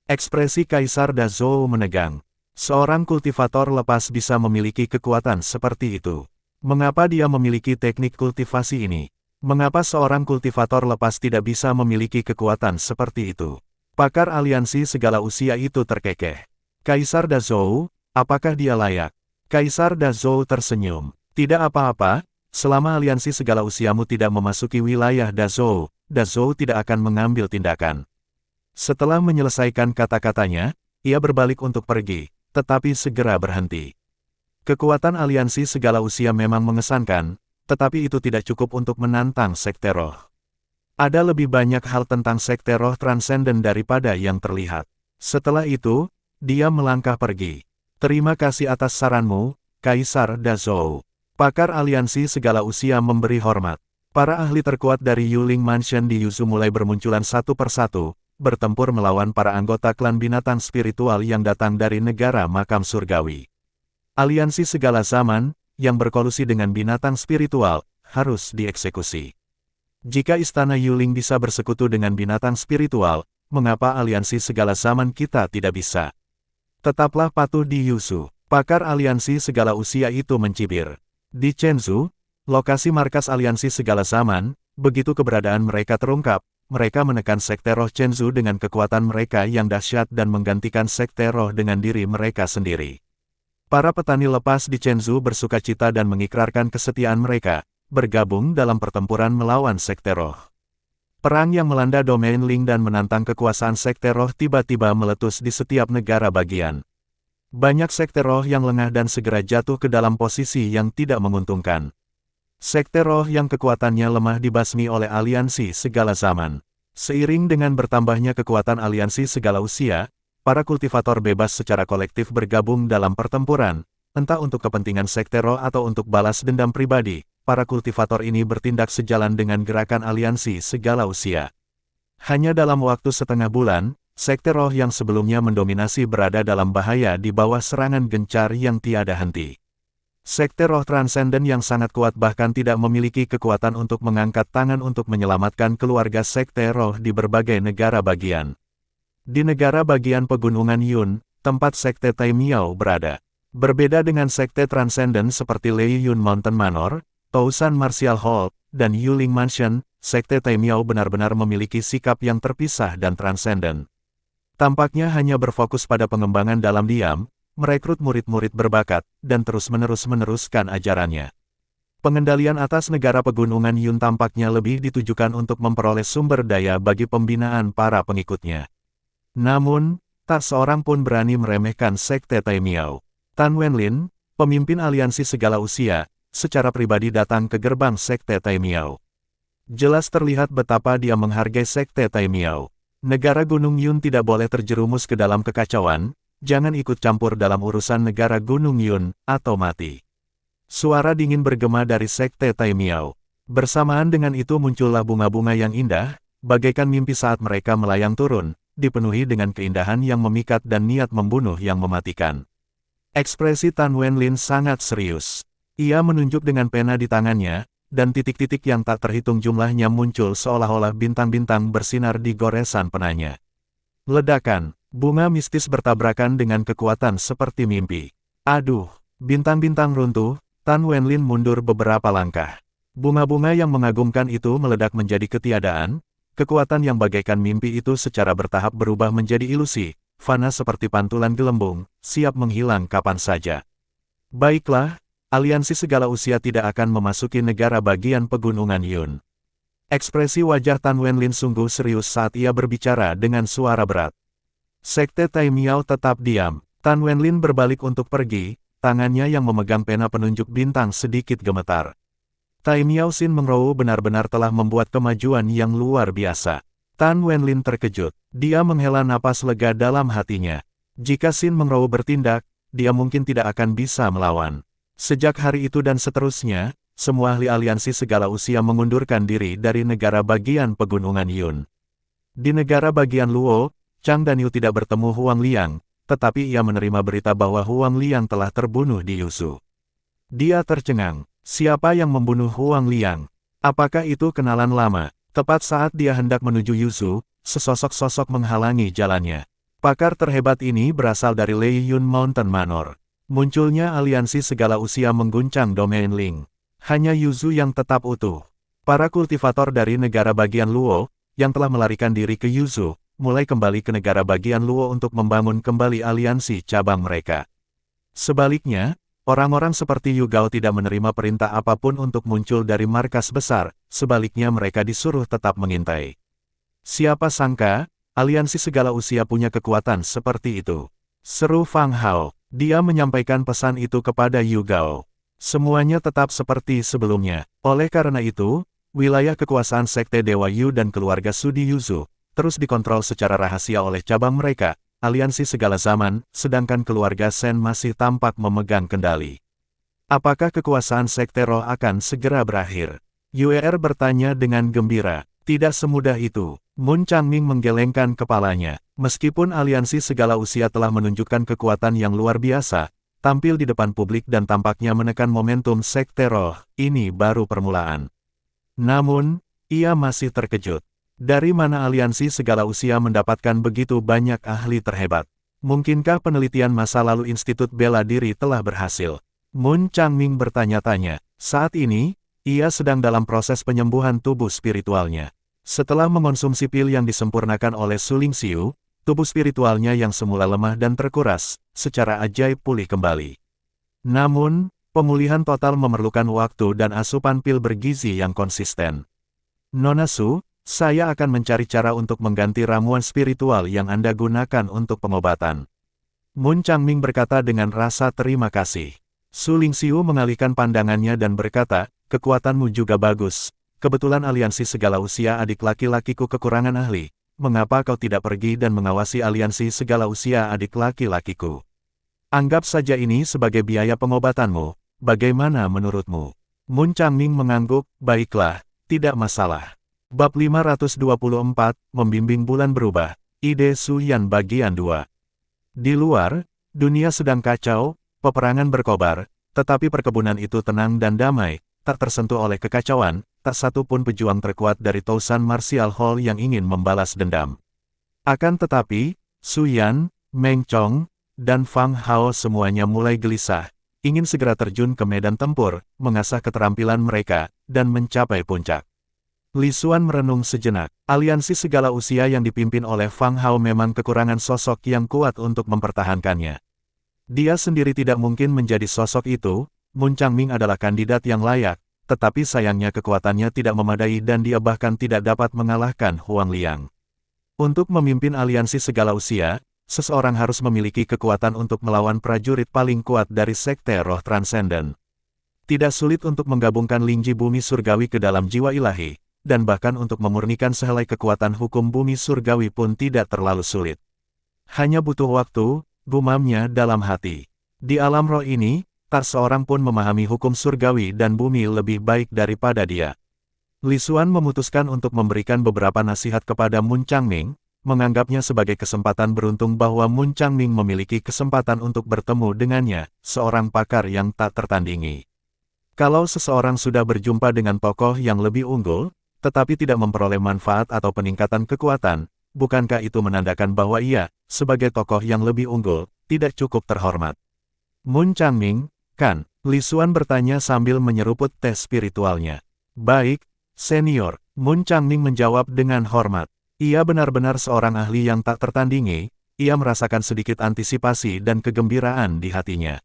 Ekspresi Kaisar Da Zhou menegang. Seorang kultivator lepas bisa memiliki kekuatan seperti itu. Mengapa dia memiliki teknik kultivasi ini? Mengapa seorang kultivator lepas tidak bisa memiliki kekuatan seperti itu? Pakar aliansi segala usia itu terkekeh. Kaisar Da Zhou, apakah dia layak? Kaisar Da Zhou tersenyum. Tidak apa-apa, selama aliansi segala usiamu tidak memasuki wilayah Da Zhou tidak akan mengambil tindakan. Setelah menyelesaikan kata-katanya, ia berbalik untuk pergi, tetapi segera berhenti. Kekuatan aliansi segala usia memang mengesankan, tetapi itu tidak cukup untuk menantang Sekte Roh. Ada lebih banyak hal tentang Sekte Roh transenden daripada yang terlihat. Setelah itu, dia melangkah pergi. Terima kasih atas saranmu, Kaisar Da Zhou. Pakar aliansi segala usia memberi hormat. Para ahli terkuat dari Yuling Mansion di Yuzu mulai bermunculan satu persatu, bertempur melawan para anggota klan binatang spiritual yang datang dari negara makam surgawi. Aliansi segala zaman, yang berkolusi dengan binatang spiritual, harus dieksekusi. Jika istana Yuling bisa bersekutu dengan binatang spiritual, mengapa aliansi segala zaman kita tidak bisa? Tetaplah patuh di Yuzu. Pakar aliansi segala usia itu mencibir. Di Chenzhou, lokasi markas aliansi segala zaman, begitu keberadaan mereka terungkap, mereka menekan Sekte Roh Chenzhou dengan kekuatan mereka yang dahsyat dan menggantikan Sekte Roh dengan diri mereka sendiri. Para petani lepas di Chenzhou bersukacita dan mengikrarkan kesetiaan mereka, bergabung dalam pertempuran melawan Sekte Roh. Perang yang melanda domain Ling dan menantang kekuasaan Sekte Roh tiba-tiba meletus di setiap negara bagian. Banyak Sekte Roh yang lengah dan segera jatuh ke dalam posisi yang tidak menguntungkan. Sekte Roh yang kekuatannya lemah dibasmi oleh aliansi segala zaman. Seiring dengan bertambahnya kekuatan aliansi segala usia, para kultivator bebas secara kolektif bergabung dalam pertempuran, entah untuk kepentingan Sekte Roh atau untuk balas dendam pribadi. Para kultivator ini bertindak sejalan dengan gerakan aliansi segala usia. Hanya dalam waktu setengah bulan, Sekte Roh yang sebelumnya mendominasi berada dalam bahaya di bawah serangan gencar yang tiada henti. Sekte Roh transenden yang sangat kuat bahkan tidak memiliki kekuatan untuk mengangkat tangan untuk menyelamatkan keluarga Sekte Roh di berbagai negara bagian. Di negara bagian pegunungan Yun, tempat Sekte Tai Miao berada. Berbeda dengan Sekte transenden seperti Lei Yun Mountain Manor, Tousan Martial Hall, dan Yuling Mansion, Sekte Tai Miao benar-benar memiliki sikap yang terpisah dan transenden. Tampaknya hanya berfokus pada pengembangan dalam diam, merekrut murid-murid berbakat, dan terus-menerus meneruskan ajarannya. Pengendalian atas negara pegunungan Yun tampaknya lebih ditujukan untuk memperoleh sumber daya bagi pembinaan para pengikutnya. Namun, tak seorang pun berani meremehkan Sekte Tai Miao. Tan Wenlin, pemimpin aliansi segala usia, secara pribadi datang ke gerbang Sekte Tai Miao. Jelas terlihat betapa dia menghargai Sekte Tai Miao. Negara Gunung Yun tidak boleh terjerumus ke dalam kekacauan, jangan ikut campur dalam urusan negara Gunung Yun, atau mati. Suara dingin bergema dari Sekte Tai Miao. Bersamaan dengan itu muncullah bunga-bunga yang indah, bagaikan mimpi saat mereka melayang turun, dipenuhi dengan keindahan yang memikat dan niat membunuh yang mematikan. Ekspresi Tan Wenlin sangat serius. Ia menunjuk dengan pena di tangannya, dan titik-titik yang tak terhitung jumlahnya muncul seolah-olah bintang-bintang bersinar di goresan penanya. Ledakan, bunga mistis bertabrakan dengan kekuatan seperti mimpi. Aduh, bintang-bintang runtuh, Tan Wenlin mundur beberapa langkah. Bunga-bunga yang mengagumkan itu meledak menjadi ketiadaan, kekuatan yang bagaikan mimpi itu secara bertahap berubah menjadi ilusi, fana seperti pantulan gelembung, siap menghilang kapan saja. Baiklah, aliansi segala usia tidak akan memasuki negara bagian pegunungan Yun. Ekspresi wajah Tan Wenlin sungguh serius saat ia berbicara dengan suara berat. Sekte Tai Miao tetap diam. Tan Wenlin berbalik untuk pergi, tangannya yang memegang pena penunjuk bintang sedikit gemetar. Tai Miao Xin Mengrou benar-benar telah membuat kemajuan yang luar biasa. Tan Wenlin terkejut. Dia menghela napas lega dalam hatinya. Jika Xin Mengrou bertindak, dia mungkin tidak akan bisa melawan. Sejak hari itu dan seterusnya, semua ahli aliansi segala usia mengundurkan diri dari negara bagian pegunungan Yun. Di negara bagian Luo, Chang Danyu tidak bertemu Huang Liang, tetapi ia menerima berita bahwa Huang Liang telah terbunuh di Yuzhou. Dia tercengang. Siapa yang membunuh Huang Liang? Apakah itu kenalan lama? Tepat saat dia hendak menuju Yuzhou, sesosok-sosok menghalangi jalannya. Pakar terhebat ini berasal dari Lei Yun Mountain Manor. Munculnya aliansi segala usia mengguncang domain Ling. Hanya Yuzhou yang tetap utuh. Para kultivator dari negara bagian Luo, yang telah melarikan diri ke Yuzhou, mulai kembali ke negara bagian Luo untuk membangun kembali aliansi cabang mereka. Sebaliknya, orang-orang seperti Yu Gao tidak menerima perintah apapun untuk muncul dari markas besar, sebaliknya mereka disuruh tetap mengintai. Siapa sangka, aliansi segala usia punya kekuatan seperti itu. Seru Fang Hao. Dia menyampaikan pesan itu kepada Yu Gao. Semuanya tetap seperti sebelumnya. Oleh karena itu, wilayah kekuasaan Sekte Dewa Yu dan keluarga Sudi Yuzhou terus dikontrol secara rahasia oleh cabang mereka, aliansi segala zaman, sedangkan keluarga Shen masih tampak memegang kendali. Apakah kekuasaan Sekte Roh akan segera berakhir? Yuer bertanya dengan gembira. Tidak semudah itu. Mun Changming menggelengkan kepalanya. Meskipun aliansi segala usia telah menunjukkan kekuatan yang luar biasa, tampil di depan publik dan tampaknya menekan momentum Sekte Roh, ini baru permulaan. Namun, ia masih terkejut. Dari mana aliansi segala usia mendapatkan begitu banyak ahli terhebat? Mungkinkah penelitian masa lalu Institut Bela Diri telah berhasil? Mun Changming bertanya-tanya. Saat ini, ia sedang dalam proses penyembuhan tubuh spiritualnya. Setelah mengonsumsi pil yang disempurnakan oleh Su Lingxiu, tubuh spiritualnya yang semula lemah dan terkuras, secara ajaib pulih kembali. Namun, pemulihan total memerlukan waktu dan asupan pil bergizi yang konsisten. Nona Su, saya akan mencari cara untuk mengganti ramuan spiritual yang Anda gunakan untuk pengobatan. Mun Changming berkata dengan rasa terima kasih. Su Lingxiu mengalihkan pandangannya dan berkata, kekuatanmu juga bagus. Kebetulan aliansi segala usia adik laki-lakiku kekurangan ahli. Mengapa kau tidak pergi dan mengawasi aliansi segala usia adik laki-lakiku? Anggap saja ini sebagai biaya pengobatanmu. Bagaimana menurutmu? Mun Changming mengangguk, baiklah, tidak masalah. Bab 524, Membimbing Bulan Berubah. Ide Su Yan bagian 2. Di luar, dunia sedang kacau, peperangan berkobar, tetapi perkebunan itu tenang dan damai, tak tersentuh oleh kekacauan, tak satu pun pejuang terkuat dari Tousan Martial Hall yang ingin membalas dendam. Akan tetapi, Su Yan, Meng Chong, dan Fang Hao semuanya mulai gelisah, ingin segera terjun ke medan tempur, mengasah keterampilan mereka, dan mencapai puncak. Li Xuan merenung sejenak. Aliansi segala usia yang dipimpin oleh Fang Hao memang kekurangan sosok yang kuat untuk mempertahankannya. Dia sendiri tidak mungkin menjadi sosok itu. Mun Changming adalah kandidat yang layak, tetapi sayangnya kekuatannya tidak memadai dan dia bahkan tidak dapat mengalahkan Huang Liang. Untuk memimpin aliansi segala usia, seseorang harus memiliki kekuatan untuk melawan prajurit paling kuat dari Sekte Roh Transenden. Tidak sulit untuk menggabungkan lingji bumi surgawi ke dalam jiwa ilahi, dan bahkan untuk memurnikan sehelai kekuatan hukum bumi surgawi pun tidak terlalu sulit. Hanya butuh waktu, gumamnya dalam hati. Di alam roh ini, tak seorang pun memahami hukum surgawi dan bumi lebih baik daripada dia. Li Xuan memutuskan untuk memberikan beberapa nasihat kepada Mun Changming, menganggapnya sebagai kesempatan beruntung bahwa Mun Changming memiliki kesempatan untuk bertemu dengannya, seorang pakar yang tak tertandingi. Kalau seseorang sudah berjumpa dengan tokoh yang lebih unggul, tetapi tidak memperoleh manfaat atau peningkatan kekuatan, bukankah itu menandakan bahwa ia, sebagai tokoh yang lebih unggul, tidak cukup terhormat? Mun Changming, kan? Li Xuan bertanya sambil menyeruput teh spiritualnya. Baik, senior, Mun Changning menjawab dengan hormat. Ia benar-benar seorang ahli yang tak tertandingi, ia merasakan sedikit antisipasi dan kegembiraan di hatinya.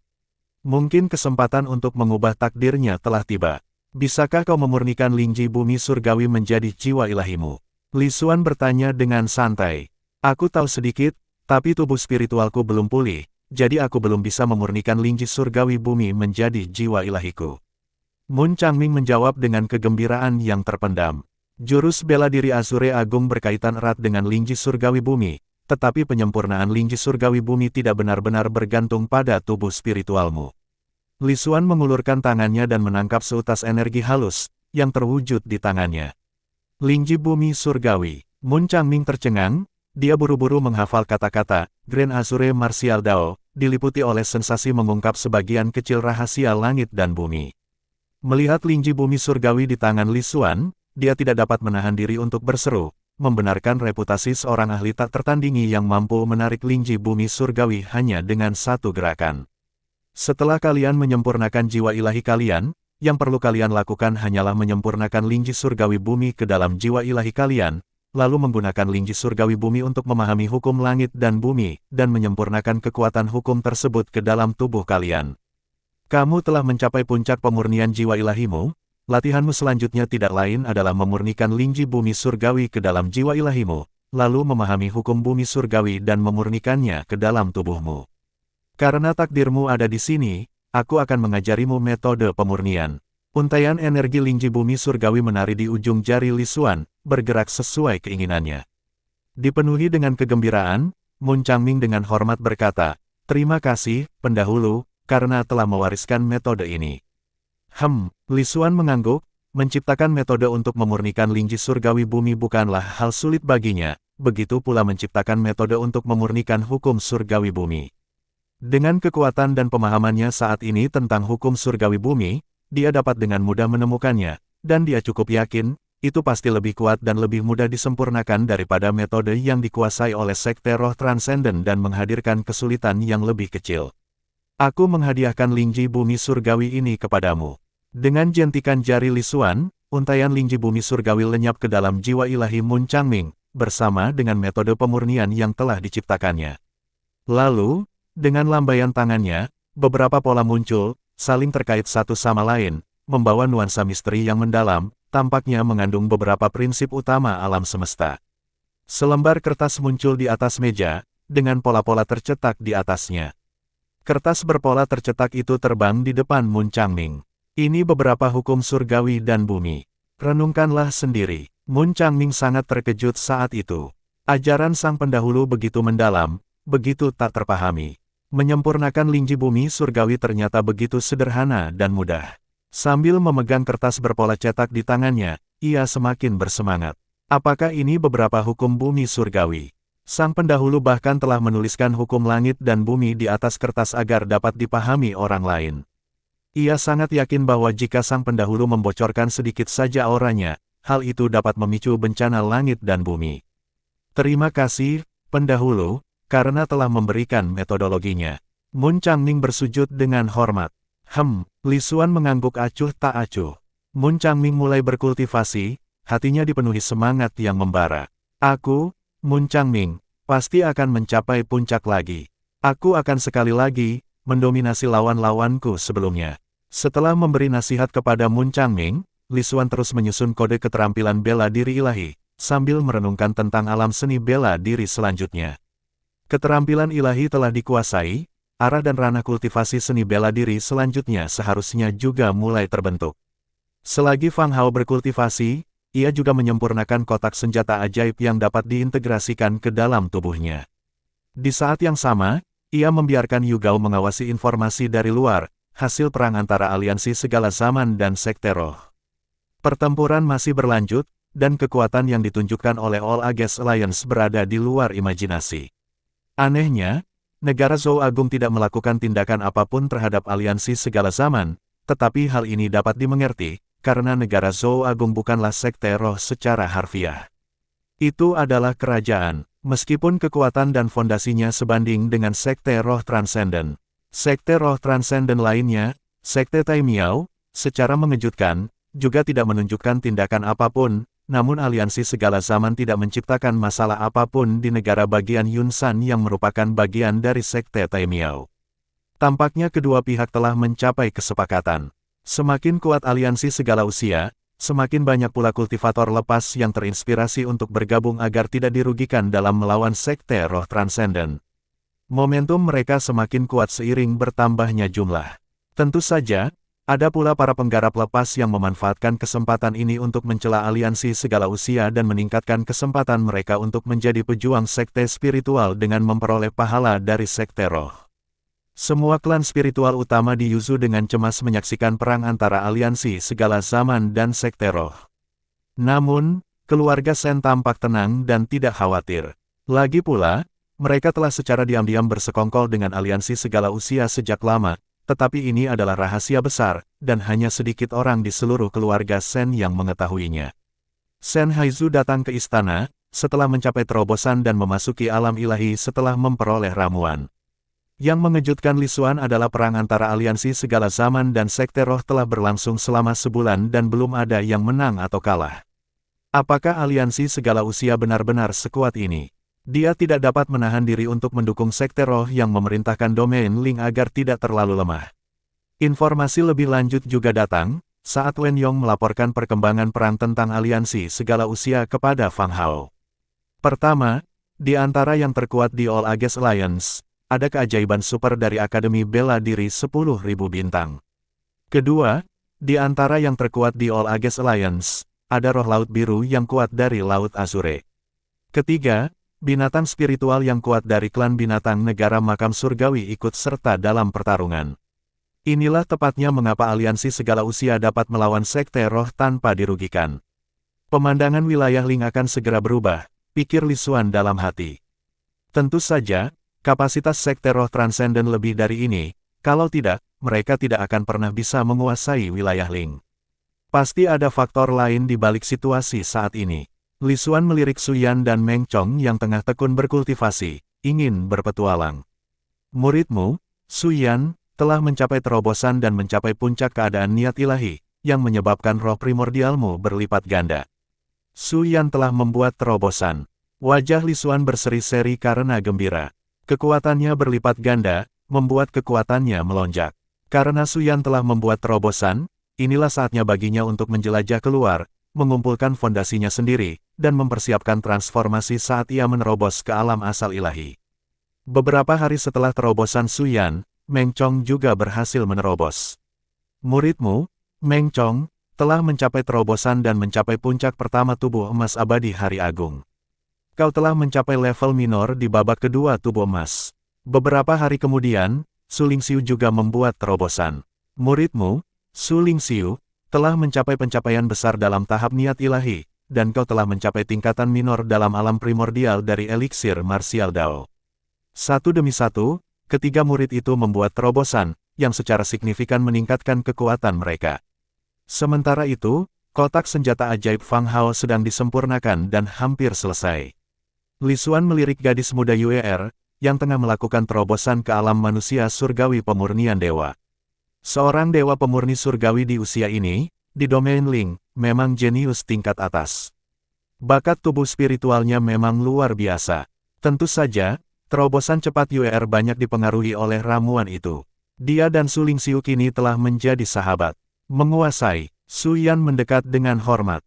Mungkin kesempatan untuk mengubah takdirnya telah tiba. Bisakah kau memurnikan Lingji bumi surgawi menjadi jiwa ilahimu? Li Xuan bertanya dengan santai. Aku tahu sedikit, tapi tubuh spiritualku belum pulih, jadi aku belum bisa memurnikan Lingji surgawi bumi menjadi jiwa ilahiku. Mun Changming menjawab dengan kegembiraan yang terpendam. Jurus bela diri Azure Agung berkaitan erat dengan Lingji surgawi bumi, tetapi penyempurnaan Lingji surgawi bumi tidak benar-benar bergantung pada tubuh spiritualmu. Li Xuan mengulurkan tangannya dan menangkap seutas energi halus, yang terwujud di tangannya. Lingji bumi surgawi. Mun Changming tercengang, dia buru-buru menghafal kata-kata, Grand Azure Martial Dao, diliputi oleh sensasi mengungkap sebagian kecil rahasia langit dan bumi. Melihat Lingji bumi surgawi di tangan Li Xuan, dia tidak dapat menahan diri untuk berseru, membenarkan reputasi seorang ahli tak tertandingi yang mampu menarik Lingji bumi surgawi hanya dengan satu gerakan. Setelah kalian menyempurnakan jiwa ilahi kalian, yang perlu kalian lakukan hanyalah menyempurnakan Lingji surgawi bumi ke dalam jiwa ilahi kalian, lalu menggunakan Lingji surgawi bumi untuk memahami hukum langit dan bumi, dan menyempurnakan kekuatan hukum tersebut ke dalam tubuh kalian. Kamu telah mencapai puncak pemurnian jiwa ilahimu, latihanmu selanjutnya tidak lain adalah memurnikan Lingji bumi surgawi ke dalam jiwa ilahimu, lalu memahami hukum bumi surgawi dan memurnikannya ke dalam tubuhmu. Karena takdirmu ada di sini, aku akan mengajarimu metode pemurnian. Untaian energi Lingji bumi surgawi menari di ujung jari Li Xuan, bergerak sesuai keinginannya. Dipenuhi dengan kegembiraan, Mun Changming dengan hormat berkata, "Terima kasih, pendahulu, karena telah mewariskan metode ini." Li Xuan mengangguk, menciptakan metode untuk memurnikan Lingji surgawi bumi bukanlah hal sulit baginya, begitu pula menciptakan metode untuk memurnikan hukum surgawi bumi. Dengan kekuatan dan pemahamannya saat ini tentang hukum surgawi bumi, dia dapat dengan mudah menemukannya, dan dia cukup yakin, itu pasti lebih kuat dan lebih mudah disempurnakan daripada metode yang dikuasai oleh Sekte Roh Transenden dan menghadirkan kesulitan yang lebih kecil. Aku menghadiahkan Lingji bumi surgawi ini kepadamu. Dengan jentikan jari Li Xuan, untaian Lingji bumi surgawi lenyap ke dalam jiwa ilahi Mun Changming, bersama dengan metode pemurnian yang telah diciptakannya. Lalu, dengan lambaian tangannya, beberapa pola muncul, saling terkait satu sama lain, membawa nuansa misteri yang mendalam, tampaknya mengandung beberapa prinsip utama alam semesta. Selembar kertas muncul di atas meja, dengan pola-pola tercetak di atasnya. Kertas berpola tercetak itu terbang di depan Mun Changming. Ini beberapa hukum surgawi dan bumi. Renungkanlah sendiri. Mun Changming sangat terkejut saat itu. Ajaran sang pendahulu begitu mendalam, begitu tak terpahami. Menyempurnakan Lingji bumi surgawi ternyata begitu sederhana dan mudah. Sambil memegang kertas berpola cetak di tangannya, ia semakin bersemangat. Apakah ini beberapa hukum bumi surgawi? Sang pendahulu bahkan telah menuliskan hukum langit dan bumi di atas kertas agar dapat dipahami orang lain. Ia sangat yakin bahwa jika sang pendahulu membocorkan sedikit saja auranya, hal itu dapat memicu bencana langit dan bumi. Terima kasih, pendahulu, karena telah memberikan metodologinya. Mun Changming bersujud dengan hormat. Li Xuan mengangguk acuh tak acuh. Mun Changming mulai berkultivasi, hatinya dipenuhi semangat yang membara. Aku, Mun Changming, pasti akan mencapai puncak lagi. Aku akan sekali lagi, mendominasi lawan-lawanku sebelumnya. Setelah memberi nasihat kepada Mun Changming, Li Xuan terus menyusun kode keterampilan bela diri ilahi, sambil merenungkan tentang alam seni bela diri selanjutnya. Keterampilan ilahi telah dikuasai, arah dan ranah kultivasi seni bela diri selanjutnya seharusnya juga mulai terbentuk. Selagi Fang Hao berkultivasi, ia juga menyempurnakan kotak senjata ajaib yang dapat diintegrasikan ke dalam tubuhnya. Di saat yang sama, ia membiarkan Yu Gao mengawasi informasi dari luar, hasil perang antara aliansi segala zaman dan Sekte Roh. Pertempuran masih berlanjut, dan kekuatan yang ditunjukkan oleh All Ages Alliance berada di luar imajinasi. Anehnya, negara Zhou Agung tidak melakukan tindakan apapun terhadap aliansi segala zaman, tetapi hal ini dapat dimengerti, karena negara Zhou Agung bukanlah Sekte Roh secara harfiah. Itu adalah kerajaan, meskipun kekuatan dan fondasinya sebanding dengan Sekte Roh Transenden. Sekte Roh Transenden lainnya, Sekte Tai Miao, secara mengejutkan, juga tidak menunjukkan tindakan apapun, namun aliansi segala zaman tidak menciptakan masalah apapun di negara bagian Yunsan yang merupakan bagian dari Sekte Taimiao. Tampaknya kedua pihak telah mencapai kesepakatan. Semakin kuat aliansi segala usia, semakin banyak pula kultivator lepas yang terinspirasi untuk bergabung agar tidak dirugikan dalam melawan Sekte Roh Transenden. Momentum mereka semakin kuat seiring bertambahnya jumlah. Tentu saja, ada pula para penggarap lepas yang memanfaatkan kesempatan ini untuk mencela aliansi segala usia dan meningkatkan kesempatan mereka untuk menjadi pejuang sekte spiritual dengan memperoleh pahala dari Sekte Roh. Semua klan spiritual utama di Yuzu dengan cemas menyaksikan perang antara aliansi segala zaman dan Sekte Roh. Namun, keluarga Sen tampak tenang dan tidak khawatir. Lagi pula, mereka telah secara diam-diam bersekongkol dengan aliansi segala usia sejak lama, tetapi ini adalah rahasia besar, dan hanya sedikit orang di seluruh keluarga Sen yang mengetahuinya. Sen Haizu datang ke istana, setelah mencapai terobosan dan memasuki alam ilahi setelah memperoleh ramuan. Yang mengejutkan Li Xuan adalah perang antara aliansi segala zaman dan Sekte Roh telah berlangsung selama sebulan dan belum ada yang menang atau kalah. Apakah aliansi segala usia benar-benar sekuat ini? Dia tidak dapat menahan diri untuk mendukung Sekte Roh yang memerintahkan domain Ling agar tidak terlalu lemah. Informasi lebih lanjut juga datang, saat Wen Yong melaporkan perkembangan perang tentang aliansi segala usia kepada Fang Hao. Pertama, di antara yang terkuat di All Ages Alliance, ada keajaiban super dari Akademi Bela Diri 10.000 bintang. Kedua, di antara yang terkuat di All Ages Alliance, ada roh laut biru yang kuat dari Laut Azure. Ketiga, binatang spiritual yang kuat dari klan binatang negara makam surgawi ikut serta dalam pertarungan. Inilah tepatnya mengapa aliansi segala usia dapat melawan Sekte Roh tanpa dirugikan. Pemandangan wilayah Ling akan segera berubah, pikir Li Xuan dalam hati. Tentu saja, kapasitas Sekte Roh Transenden lebih dari ini, kalau tidak, mereka tidak akan pernah bisa menguasai wilayah Ling. Pasti ada faktor lain di balik situasi saat ini. Li Xuan melirik Su Yan dan Meng Chong yang tengah tekun berkultivasi, ingin berpetualang. Muridmu, Su Yan, telah mencapai terobosan dan mencapai puncak keadaan niat ilahi, yang menyebabkan roh primordialmu berlipat ganda. Su Yan telah membuat terobosan. Wajah Li Xuan berseri-seri karena gembira. Kekuatannya berlipat ganda, membuat kekuatannya melonjak. Karena Su Yan telah membuat terobosan, inilah saatnya baginya untuk menjelajah keluar, mengumpulkan fondasinya sendiri, dan mempersiapkan transformasi saat ia menerobos ke alam asal ilahi. Beberapa hari setelah terobosan Su Yan, Meng Chong juga berhasil menerobos. Muridmu, Meng Chong, telah mencapai terobosan dan mencapai puncak pertama tubuh emas abadi Hari Agung. Kau telah mencapai level minor di babak kedua tubuh emas. Beberapa hari kemudian, Su Lingxiu juga membuat terobosan. Muridmu, Su Lingxiu, telah mencapai pencapaian besar dalam tahap niat ilahi, dan kau telah mencapai tingkatan minor dalam alam primordial dari eliksir martial Dao. Satu demi satu, ketiga murid itu membuat terobosan, yang secara signifikan meningkatkan kekuatan mereka. Sementara itu, kotak senjata ajaib Fang Hao sedang disempurnakan dan hampir selesai. Li Xuan melirik gadis muda Yuer, yang tengah melakukan terobosan ke alam manusia surgawi pemurnian dewa. Seorang dewa pemurni surgawi di usia ini, di domain Ling, memang jenius tingkat atas. Bakat tubuh spiritualnya memang luar biasa. Tentu saja, terobosan cepat Yuer banyak dipengaruhi oleh ramuan itu. Dia dan Su Lingxiu kini telah menjadi sahabat. Menguasai, Su Yan mendekat dengan hormat.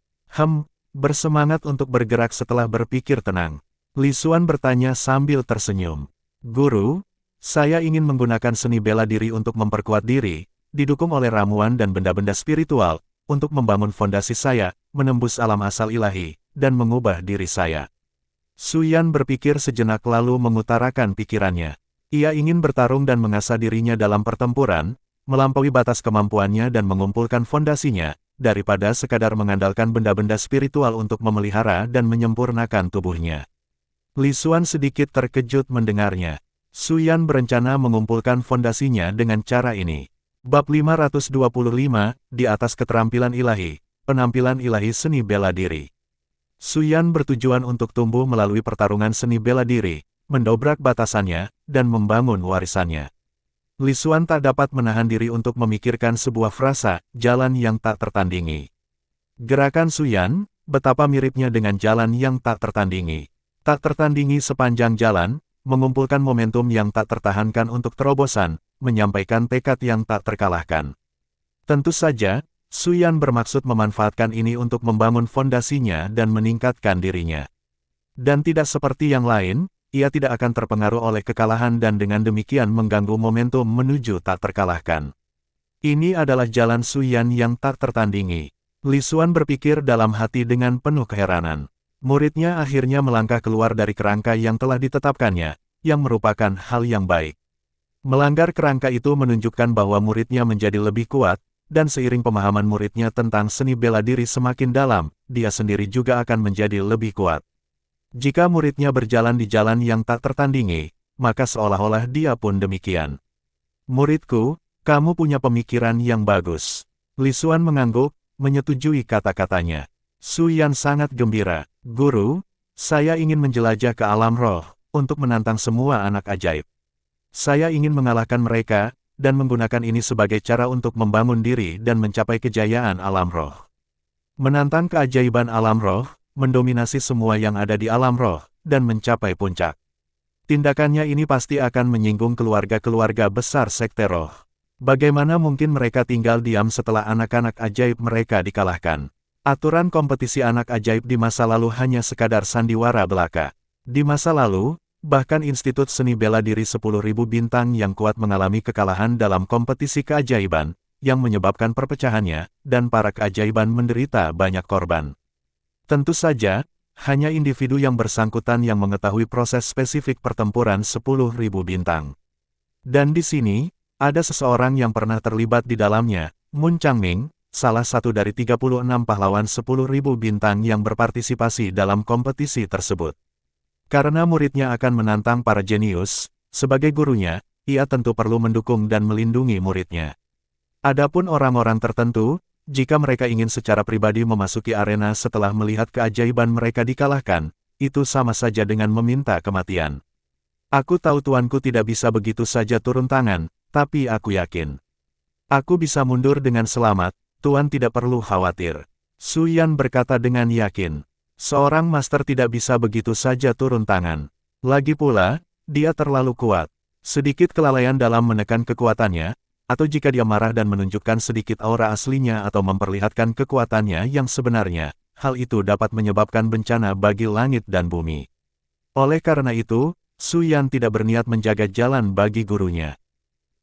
Bersemangat untuk bergerak setelah berpikir tenang. Li Xuan bertanya sambil tersenyum. Guru, saya ingin menggunakan seni bela diri untuk memperkuat diri, didukung oleh ramuan dan benda-benda spiritual, untuk membangun fondasi saya, menembus alam asal ilahi, dan mengubah diri saya. Su Yan berpikir sejenak lalu mengutarakan pikirannya. Ia ingin bertarung dan mengasah dirinya dalam pertempuran, melampaui batas kemampuannya dan mengumpulkan fondasinya, daripada sekadar mengandalkan benda-benda spiritual untuk memelihara dan menyempurnakan tubuhnya. Li Xuan sedikit terkejut mendengarnya. Su Yan berencana mengumpulkan fondasinya dengan cara ini. Bab 525, di atas keterampilan ilahi, penampilan ilahi seni bela diri. Su Yan bertujuan untuk tumbuh melalui pertarungan seni bela diri, mendobrak batasannya, dan membangun warisannya. Li Xuan tak dapat menahan diri untuk memikirkan sebuah frasa, jalan yang tak tertandingi. Gerakan Suyan, betapa miripnya dengan jalan yang tak tertandingi. Tak tertandingi sepanjang jalan, mengumpulkan momentum yang tak tertahankan untuk terobosan, menyampaikan tekad yang tak terkalahkan. Tentu saja, Suyan bermaksud memanfaatkan ini untuk membangun fondasinya dan meningkatkan dirinya. Dan tidak seperti yang lain, ia tidak akan terpengaruh oleh kekalahan dan dengan demikian mengganggu momentum menuju tak terkalahkan. Ini adalah jalan Suyan yang tak tertandingi. Li Xuan berpikir dalam hati dengan penuh keheranan. Muridnya akhirnya melangkah keluar dari kerangka yang telah ditetapkannya, yang merupakan hal yang baik. Melanggar kerangka itu menunjukkan bahwa muridnya menjadi lebih kuat, dan seiring pemahaman muridnya tentang seni bela diri semakin dalam, dia sendiri juga akan menjadi lebih kuat. Jika muridnya berjalan di jalan yang tak tertandingi, maka seolah-olah dia pun demikian. Muridku, kamu punya pemikiran yang bagus. Li Xuan mengangguk, menyetujui kata-katanya. Suyan sangat gembira. Guru, saya ingin menjelajah ke alam roh, untuk menantang semua anak ajaib. Saya ingin mengalahkan mereka, dan menggunakan ini sebagai cara untuk membangun diri dan mencapai kejayaan alam roh. Menantang keajaiban alam roh, mendominasi semua yang ada di alam roh, dan mencapai puncak. Tindakannya ini pasti akan menyinggung keluarga-keluarga besar sekte roh. Bagaimana mungkin mereka tinggal diam setelah anak-anak ajaib mereka dikalahkan? Aturan kompetisi anak ajaib di masa lalu hanya sekadar sandiwara belaka. Di masa lalu, bahkan Institut Seni Bela Diri 10.000 bintang yang kuat mengalami kekalahan dalam kompetisi keajaiban, yang menyebabkan perpecahannya, dan para keajaiban menderita banyak korban. Tentu saja, hanya individu yang bersangkutan yang mengetahui proses spesifik pertempuran 10.000 bintang. Dan di sini, ada seseorang yang pernah terlibat di dalamnya, Mun Changming, salah satu dari 36 pahlawan 10.000 bintang yang berpartisipasi dalam kompetisi tersebut. Karena muridnya akan menantang para jenius, sebagai gurunya, ia tentu perlu mendukung dan melindungi muridnya. Adapun orang-orang tertentu, jika mereka ingin secara pribadi memasuki arena setelah melihat keajaiban mereka dikalahkan, itu sama saja dengan meminta kematian. Aku tahu tuanku tidak bisa begitu saja turun tangan, tapi aku yakin. Aku bisa mundur dengan selamat, Tuan tidak perlu khawatir. Suyan berkata dengan yakin. Seorang master tidak bisa begitu saja turun tangan. Lagi pula, dia terlalu kuat. Sedikit kelalaian dalam menekan kekuatannya, atau jika dia marah dan menunjukkan sedikit aura aslinya atau memperlihatkan kekuatannya yang sebenarnya, hal itu dapat menyebabkan bencana bagi langit dan bumi. Oleh karena itu, Suyan tidak berniat menjaga jalan bagi gurunya.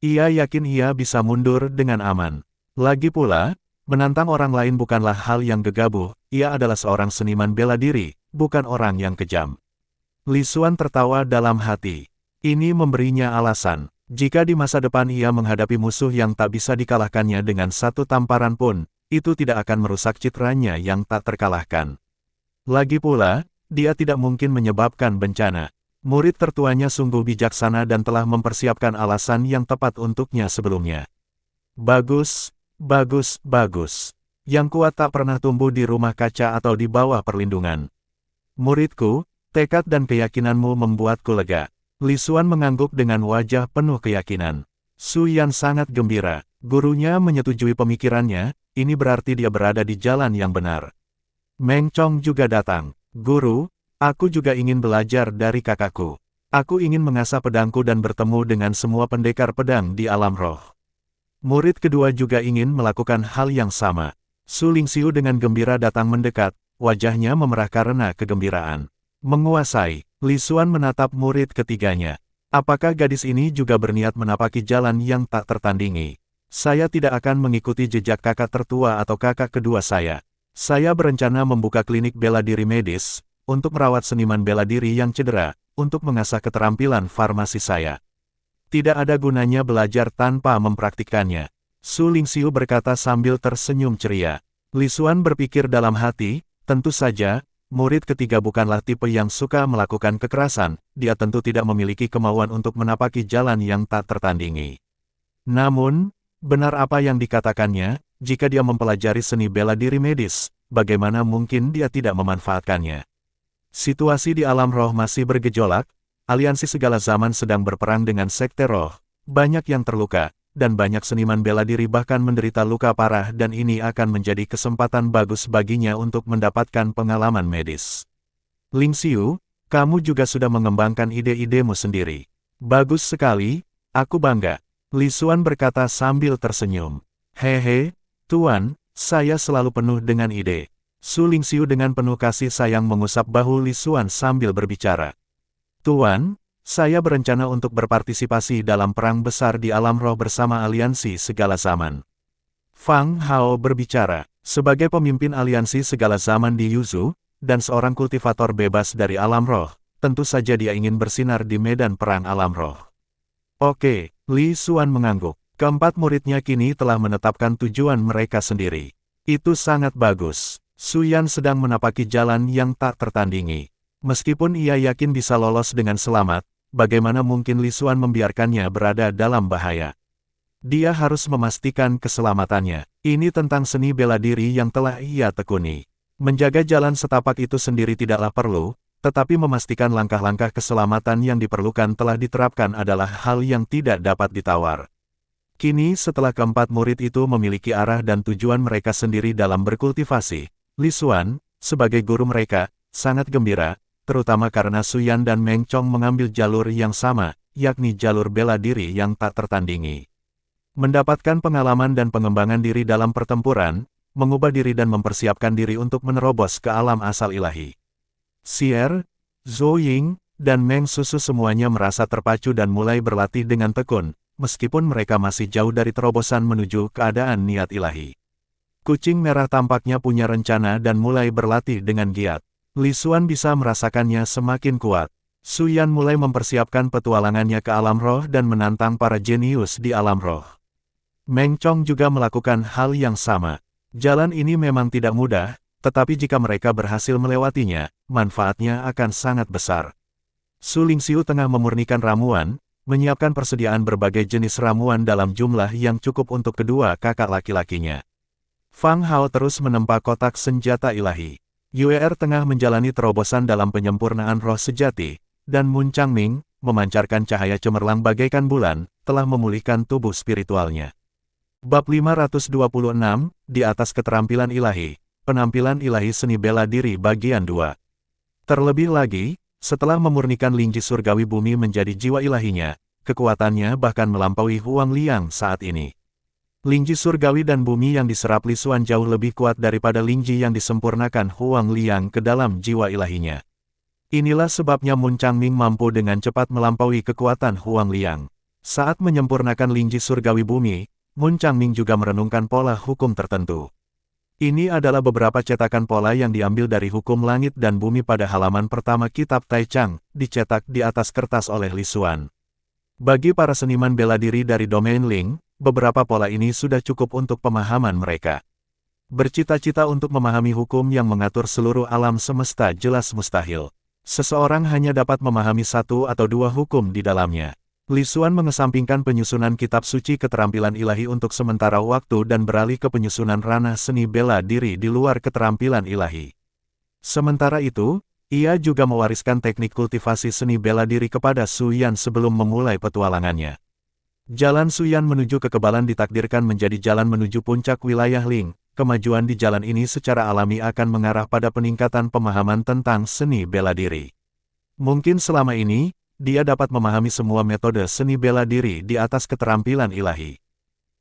Ia yakin ia bisa mundur dengan aman. Lagi pula, menantang orang lain bukanlah hal yang gegabah, ia adalah seorang seniman bela diri, bukan orang yang kejam. Li Xuan tertawa dalam hati. Ini memberinya alasan, jika di masa depan ia menghadapi musuh yang tak bisa dikalahkannya dengan satu tamparan pun, itu tidak akan merusak citranya yang tak terkalahkan. Lagi pula, dia tidak mungkin menyebabkan bencana. Murid tertuanya sungguh bijaksana dan telah mempersiapkan alasan yang tepat untuknya sebelumnya. Bagus, bagus, bagus. Yang kuat tak pernah tumbuh di rumah kaca atau di bawah perlindungan. Muridku, tekad dan keyakinanmu membuatku lega. Li Xuan mengangguk dengan wajah penuh keyakinan. Suyan sangat gembira. Gurunya menyetujui pemikirannya, ini berarti dia berada di jalan yang benar. Meng Chong juga datang. Guru, aku juga ingin belajar dari kakakku. Aku ingin mengasah pedangku dan bertemu dengan semua pendekar pedang di alam roh. Murid kedua juga ingin melakukan hal yang sama. Su Lingxiu dengan gembira datang mendekat, wajahnya memerah karena kegembiraan. Menguasai, Li Xuan menatap murid ketiganya. Apakah gadis ini juga berniat menapaki jalan yang tak tertandingi? Saya tidak akan mengikuti jejak kakak tertua atau kakak kedua saya. Saya berencana membuka klinik bela diri medis, untuk merawat seniman bela diri yang cedera, untuk mengasah keterampilan farmasi saya. Tidak ada gunanya belajar tanpa mempraktikkannya. Su Lingxiu berkata sambil tersenyum ceria. Li Xuan berpikir dalam hati, tentu saja, murid ketiga bukanlah tipe yang suka melakukan kekerasan, dia tentu tidak memiliki kemauan untuk menapaki jalan yang tak tertandingi. Namun, benar apa yang dikatakannya, jika dia mempelajari seni bela diri medis, bagaimana mungkin dia tidak memanfaatkannya? Situasi di alam roh masih bergejolak, aliansi segala zaman sedang berperang dengan sekte roh, banyak yang terluka, dan banyak seniman bela diri bahkan menderita luka parah dan ini akan menjadi kesempatan bagus baginya untuk mendapatkan pengalaman medis. Ling Xiu, kamu juga sudah mengembangkan ide-idemu sendiri. Bagus sekali, aku bangga. Li Xuan berkata sambil tersenyum. Hehe, Tuan, saya selalu penuh dengan ide. Su Lingxiu dengan penuh kasih sayang mengusap bahu Li Xuan sambil berbicara. Tuan, saya berencana untuk berpartisipasi dalam perang besar di alam roh bersama aliansi segala zaman. Fang Hao berbicara, sebagai pemimpin aliansi segala zaman di Yuzu, dan seorang kultivator bebas dari alam roh, tentu saja dia ingin bersinar di medan perang alam roh. Oke, Li Xuan mengangguk. Keempat muridnya kini telah menetapkan tujuan mereka sendiri. Itu sangat bagus. Su Yan sedang menapaki jalan yang tak tertandingi. Meskipun ia yakin bisa lolos dengan selamat, bagaimana mungkin Li Xuan membiarkannya berada dalam bahaya? Dia harus memastikan keselamatannya. Ini tentang seni bela diri yang telah ia tekuni. Menjaga jalan setapak itu sendiri tidaklah perlu, tetapi memastikan langkah-langkah keselamatan yang diperlukan telah diterapkan adalah hal yang tidak dapat ditawar. Kini setelah keempat murid itu memiliki arah dan tujuan mereka sendiri dalam berkultivasi, Li Xuan, sebagai guru mereka, sangat gembira, terutama karena Su Yan dan Meng Chong mengambil jalur yang sama, yakni jalur bela diri yang tak tertandingi. Mendapatkan pengalaman dan pengembangan diri dalam pertempuran, mengubah diri dan mempersiapkan diri untuk menerobos ke alam asal ilahi. Xier, Zhou Ying, dan Meng Susu semuanya merasa terpacu dan mulai berlatih dengan tekun, meskipun mereka masih jauh dari terobosan menuju keadaan niat ilahi. Kucing merah tampaknya punya rencana dan mulai berlatih dengan giat. Li Xuan bisa merasakannya semakin kuat. Su Yan mulai mempersiapkan petualangannya ke alam roh dan menantang para jenius di alam roh. Meng Chong juga melakukan hal yang sama. Jalan ini memang tidak mudah, tetapi jika mereka berhasil melewatinya, manfaatnya akan sangat besar. Su Lingxiu tengah memurnikan ramuan, menyiapkan persediaan berbagai jenis ramuan dalam jumlah yang cukup untuk kedua kakak laki-lakinya. Fang Hao terus menempa kotak senjata ilahi. Yue tengah menjalani terobosan dalam penyempurnaan roh sejati, dan Mun Changming, memancarkan cahaya cemerlang bagaikan bulan, telah memulihkan tubuh spiritualnya. Bab 526, di atas keterampilan ilahi, penampilan ilahi seni bela diri bagian 2. Terlebih lagi, setelah memurnikan lingji surgawi bumi menjadi jiwa ilahinya, kekuatannya bahkan melampaui Huang Liang saat ini. Lingji surgawi dan bumi yang diserap Li Xuan jauh lebih kuat daripada lingji yang disempurnakan Huang Liang ke dalam jiwa ilahinya. Inilah sebabnya Mun Changming mampu dengan cepat melampaui kekuatan Huang Liang. Saat menyempurnakan lingji surgawi bumi, Mun Changming juga merenungkan pola hukum tertentu. Ini adalah beberapa cetakan pola yang diambil dari hukum langit dan bumi pada halaman pertama kitab Taichang, dicetak di atas kertas oleh Li Xuan. Bagi para seniman bela diri dari domain Ling, beberapa pola ini sudah cukup untuk pemahaman mereka. Bercita-cita untuk memahami hukum yang mengatur seluruh alam semesta jelas mustahil. Seseorang hanya dapat memahami satu atau dua hukum di dalamnya. Li Xuan mengesampingkan penyusunan kitab suci keterampilan ilahi untuk sementara waktu dan beralih ke penyusunan ranah seni bela diri di luar keterampilan ilahi. Sementara itu, ia juga mewariskan teknik kultivasi seni bela diri kepada Su Yan sebelum memulai petualangannya. Jalan Su Yan menuju kekebalan ditakdirkan menjadi jalan menuju puncak wilayah Ling. Kemajuan di jalan ini secara alami akan mengarah pada peningkatan pemahaman tentang seni bela diri. Mungkin selama ini, dia dapat memahami semua metode seni bela diri di atas keterampilan ilahi.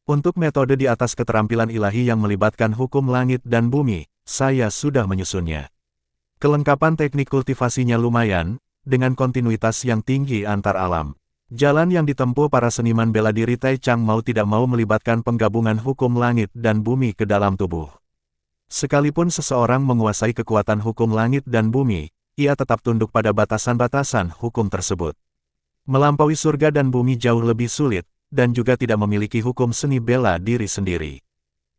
Untuk metode di atas keterampilan ilahi yang melibatkan hukum langit dan bumi, saya sudah menyusunnya. Kelengkapan teknik kultivasinya lumayan, dengan kontinuitas yang tinggi antar alam. Jalan yang ditempuh para seniman bela diri Taichang mau tidak mau melibatkan penggabungan hukum langit dan bumi ke dalam tubuh. Sekalipun seseorang menguasai kekuatan hukum langit dan bumi, ia tetap tunduk pada batasan-batasan hukum tersebut. Melampaui surga dan bumi jauh lebih sulit, dan juga tidak memiliki hukum seni bela diri sendiri.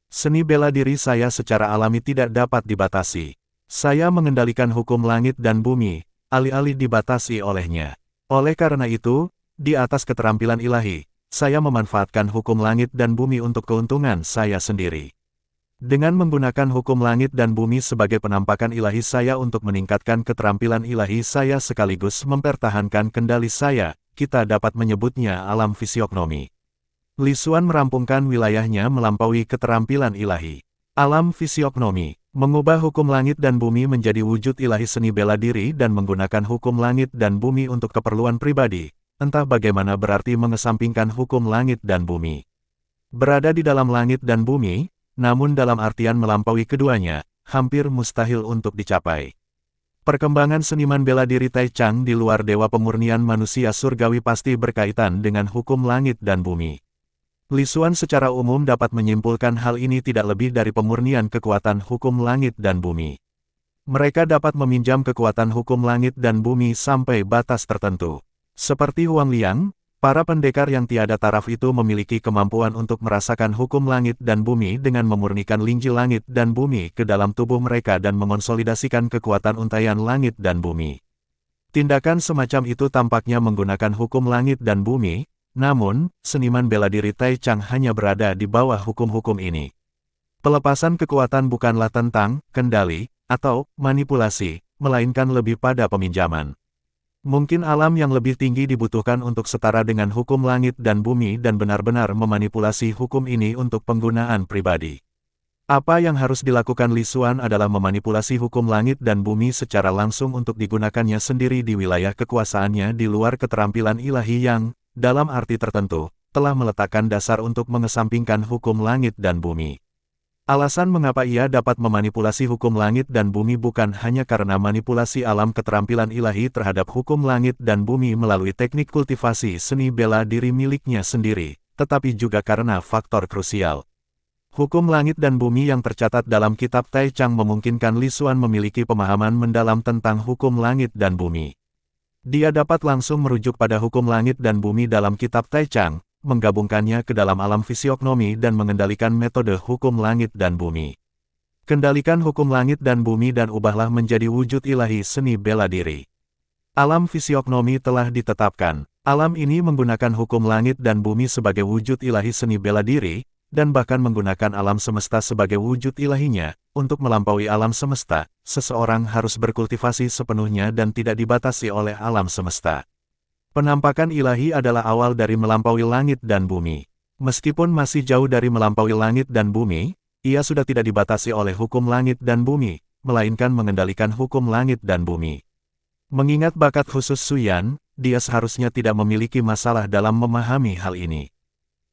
Seni bela diri saya secara alami tidak dapat dibatasi. Saya mengendalikan hukum langit dan bumi, alih-alih dibatasi olehnya. Oleh karena itu, di atas keterampilan ilahi, saya memanfaatkan hukum langit dan bumi untuk keuntungan saya sendiri. Dengan menggunakan hukum langit dan bumi sebagai penampakan ilahi saya untuk meningkatkan keterampilan ilahi saya sekaligus mempertahankan kendali saya, kita dapat menyebutnya alam fisiognomi. Li Xuan merampungkan wilayahnya melampaui keterampilan ilahi. Alam fisiognomi, mengubah hukum langit dan bumi menjadi wujud ilahi seni bela diri dan menggunakan hukum langit dan bumi untuk keperluan pribadi, entah bagaimana berarti mengesampingkan hukum langit dan bumi. Berada di dalam langit dan bumi, namun dalam artian melampaui keduanya, hampir mustahil untuk dicapai. Perkembangan seniman bela diri Tai Chang di luar dewa pemurnian manusia surgawi pasti berkaitan dengan hukum langit dan bumi. Li Xuan secara umum dapat menyimpulkan hal ini tidak lebih dari pemurnian kekuatan hukum langit dan bumi. Mereka dapat meminjam kekuatan hukum langit dan bumi sampai batas tertentu. Seperti Huang Liang, para pendekar yang tiada taraf itu memiliki kemampuan untuk merasakan hukum langit dan bumi dengan memurnikan lingji langit dan bumi ke dalam tubuh mereka dan mengonsolidasikan kekuatan untaian langit dan bumi. Tindakan semacam itu tampaknya menggunakan hukum langit dan bumi, namun, seniman bela diri Tai Chang hanya berada di bawah hukum-hukum ini. Pelepasan kekuatan bukanlah tentang kendali atau manipulasi, melainkan lebih pada peminjaman. Mungkin alam yang lebih tinggi dibutuhkan untuk setara dengan hukum langit dan bumi dan benar-benar memanipulasi hukum ini untuk penggunaan pribadi. Apa yang harus dilakukan Li Xuan adalah memanipulasi hukum langit dan bumi secara langsung untuk digunakannya sendiri di wilayah kekuasaannya di luar keterampilan ilahi yang, dalam arti tertentu, telah meletakkan dasar untuk mengesampingkan hukum langit dan bumi. Alasan mengapa ia dapat memanipulasi hukum langit dan bumi bukan hanya karena manipulasi alam keterampilan ilahi terhadap hukum langit dan bumi melalui teknik kultivasi seni bela diri miliknya sendiri, tetapi juga karena faktor krusial. Hukum langit dan bumi yang tercatat dalam kitab Tai Chang memungkinkan Li Xuan memiliki pemahaman mendalam tentang hukum langit dan bumi. Dia dapat langsung merujuk pada hukum langit dan bumi dalam kitab Tai Chang, menggabungkannya ke dalam alam fisiognomi dan mengendalikan metode hukum langit dan bumi. Kendalikan hukum langit dan bumi dan ubahlah menjadi wujud ilahi seni bela diri. Alam fisiognomi telah ditetapkan. Alam ini menggunakan hukum langit dan bumi sebagai wujud ilahi seni bela diri, dan bahkan menggunakan alam semesta sebagai wujud ilahinya. Untuk melampaui alam semesta, seseorang harus berkultivasi sepenuhnya dan tidak dibatasi oleh alam semesta. Penampakan ilahi adalah awal dari melampaui langit dan bumi. Meskipun masih jauh dari melampaui langit dan bumi, ia sudah tidak dibatasi oleh hukum langit dan bumi, melainkan mengendalikan hukum langit dan bumi. Mengingat bakat khusus Suyan, dia seharusnya tidak memiliki masalah dalam memahami hal ini.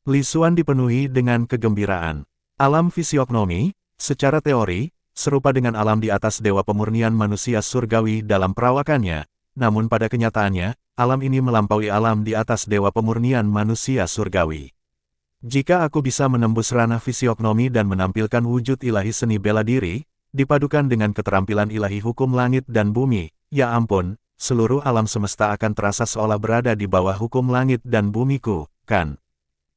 Li Xuan dipenuhi dengan kegembiraan. Alam fisiognomi, secara teori, serupa dengan alam di atas dewa pemurnian manusia surgawi dalam perawakannya, namun pada kenyataannya, alam ini melampaui alam di atas dewa pemurnian manusia surgawi. Jika aku bisa menembus ranah fisiognomi dan menampilkan wujud ilahi seni bela diri, dipadukan dengan keterampilan ilahi hukum langit dan bumi, ya ampun, seluruh alam semesta akan terasa seolah berada di bawah hukum langit dan bumiku, kan?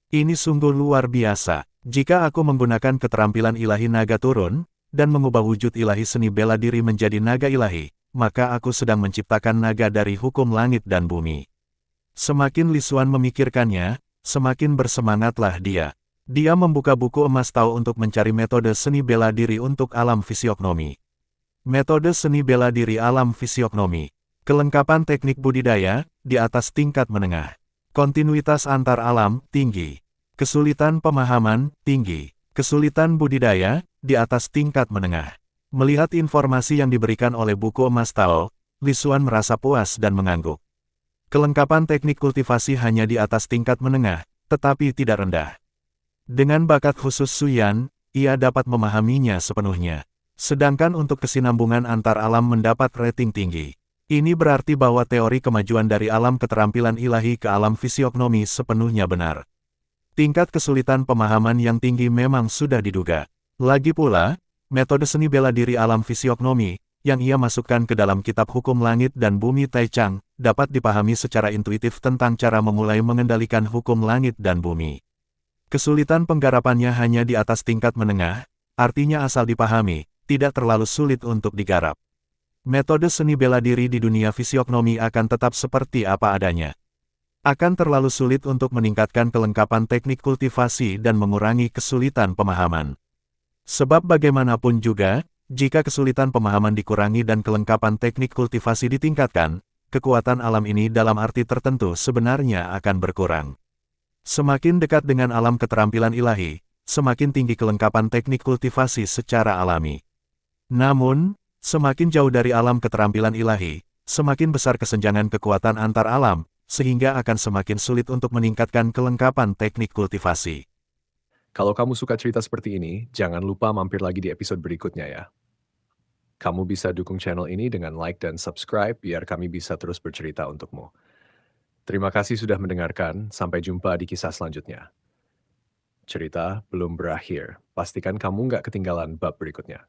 Ini sungguh luar biasa. Jika aku menggunakan keterampilan ilahi naga turun, dan mengubah wujud ilahi seni bela diri menjadi naga ilahi, maka aku sedang menciptakan naga dari hukum langit dan bumi. Semakin Li Xuan memikirkannya, semakin bersemangatlah dia. Dia membuka buku emas Tao untuk mencari metode seni bela diri untuk alam fisiognomi. Metode seni bela diri alam fisiognomi. Kelengkapan teknik budidaya, di atas tingkat menengah. Kontinuitas antar alam, tinggi. Kesulitan pemahaman, tinggi. Kesulitan budidaya, di atas tingkat menengah. Melihat informasi yang diberikan oleh buku emas Tao, Li Xuan merasa puas dan mengangguk. Kelengkapan teknik kultivasi hanya di atas tingkat menengah, tetapi tidak rendah. Dengan bakat khusus Suyan, ia dapat memahaminya sepenuhnya. Sedangkan untuk kesinambungan antar alam mendapat rating tinggi. Ini berarti bahwa teori kemajuan dari alam keterampilan ilahi ke alam fisiognomi sepenuhnya benar. Tingkat kesulitan pemahaman yang tinggi memang sudah diduga. Lagi pula, metode seni bela diri alam fisiognomi, yang ia masukkan ke dalam kitab hukum langit dan bumi Tai Chang, dapat dipahami secara intuitif tentang cara memulai mengendalikan hukum langit dan bumi. Kesulitan penggarapannya hanya di atas tingkat menengah, artinya asal dipahami, tidak terlalu sulit untuk digarap. Metode seni bela diri di dunia fisiognomi akan tetap seperti apa adanya. Akan terlalu sulit untuk meningkatkan kelengkapan teknik kultivasi dan mengurangi kesulitan pemahaman. Sebab bagaimanapun juga, jika kesulitan pemahaman dikurangi dan kelengkapan teknik kultivasi ditingkatkan, kekuatan alam ini dalam arti tertentu sebenarnya akan berkurang. Semakin dekat dengan alam keterampilan ilahi, semakin tinggi kelengkapan teknik kultivasi secara alami. Namun, semakin jauh dari alam keterampilan ilahi, semakin besar kesenjangan kekuatan antar alam, sehingga akan semakin sulit untuk meningkatkan kelengkapan teknik kultivasi. Kalau kamu suka cerita seperti ini, jangan lupa mampir lagi di episode berikutnya ya. Kamu bisa dukung channel ini dengan like dan subscribe biar kami bisa terus bercerita untukmu. Terima kasih sudah mendengarkan, sampai jumpa di kisah selanjutnya. Cerita belum berakhir, pastikan kamu nggak ketinggalan bab berikutnya.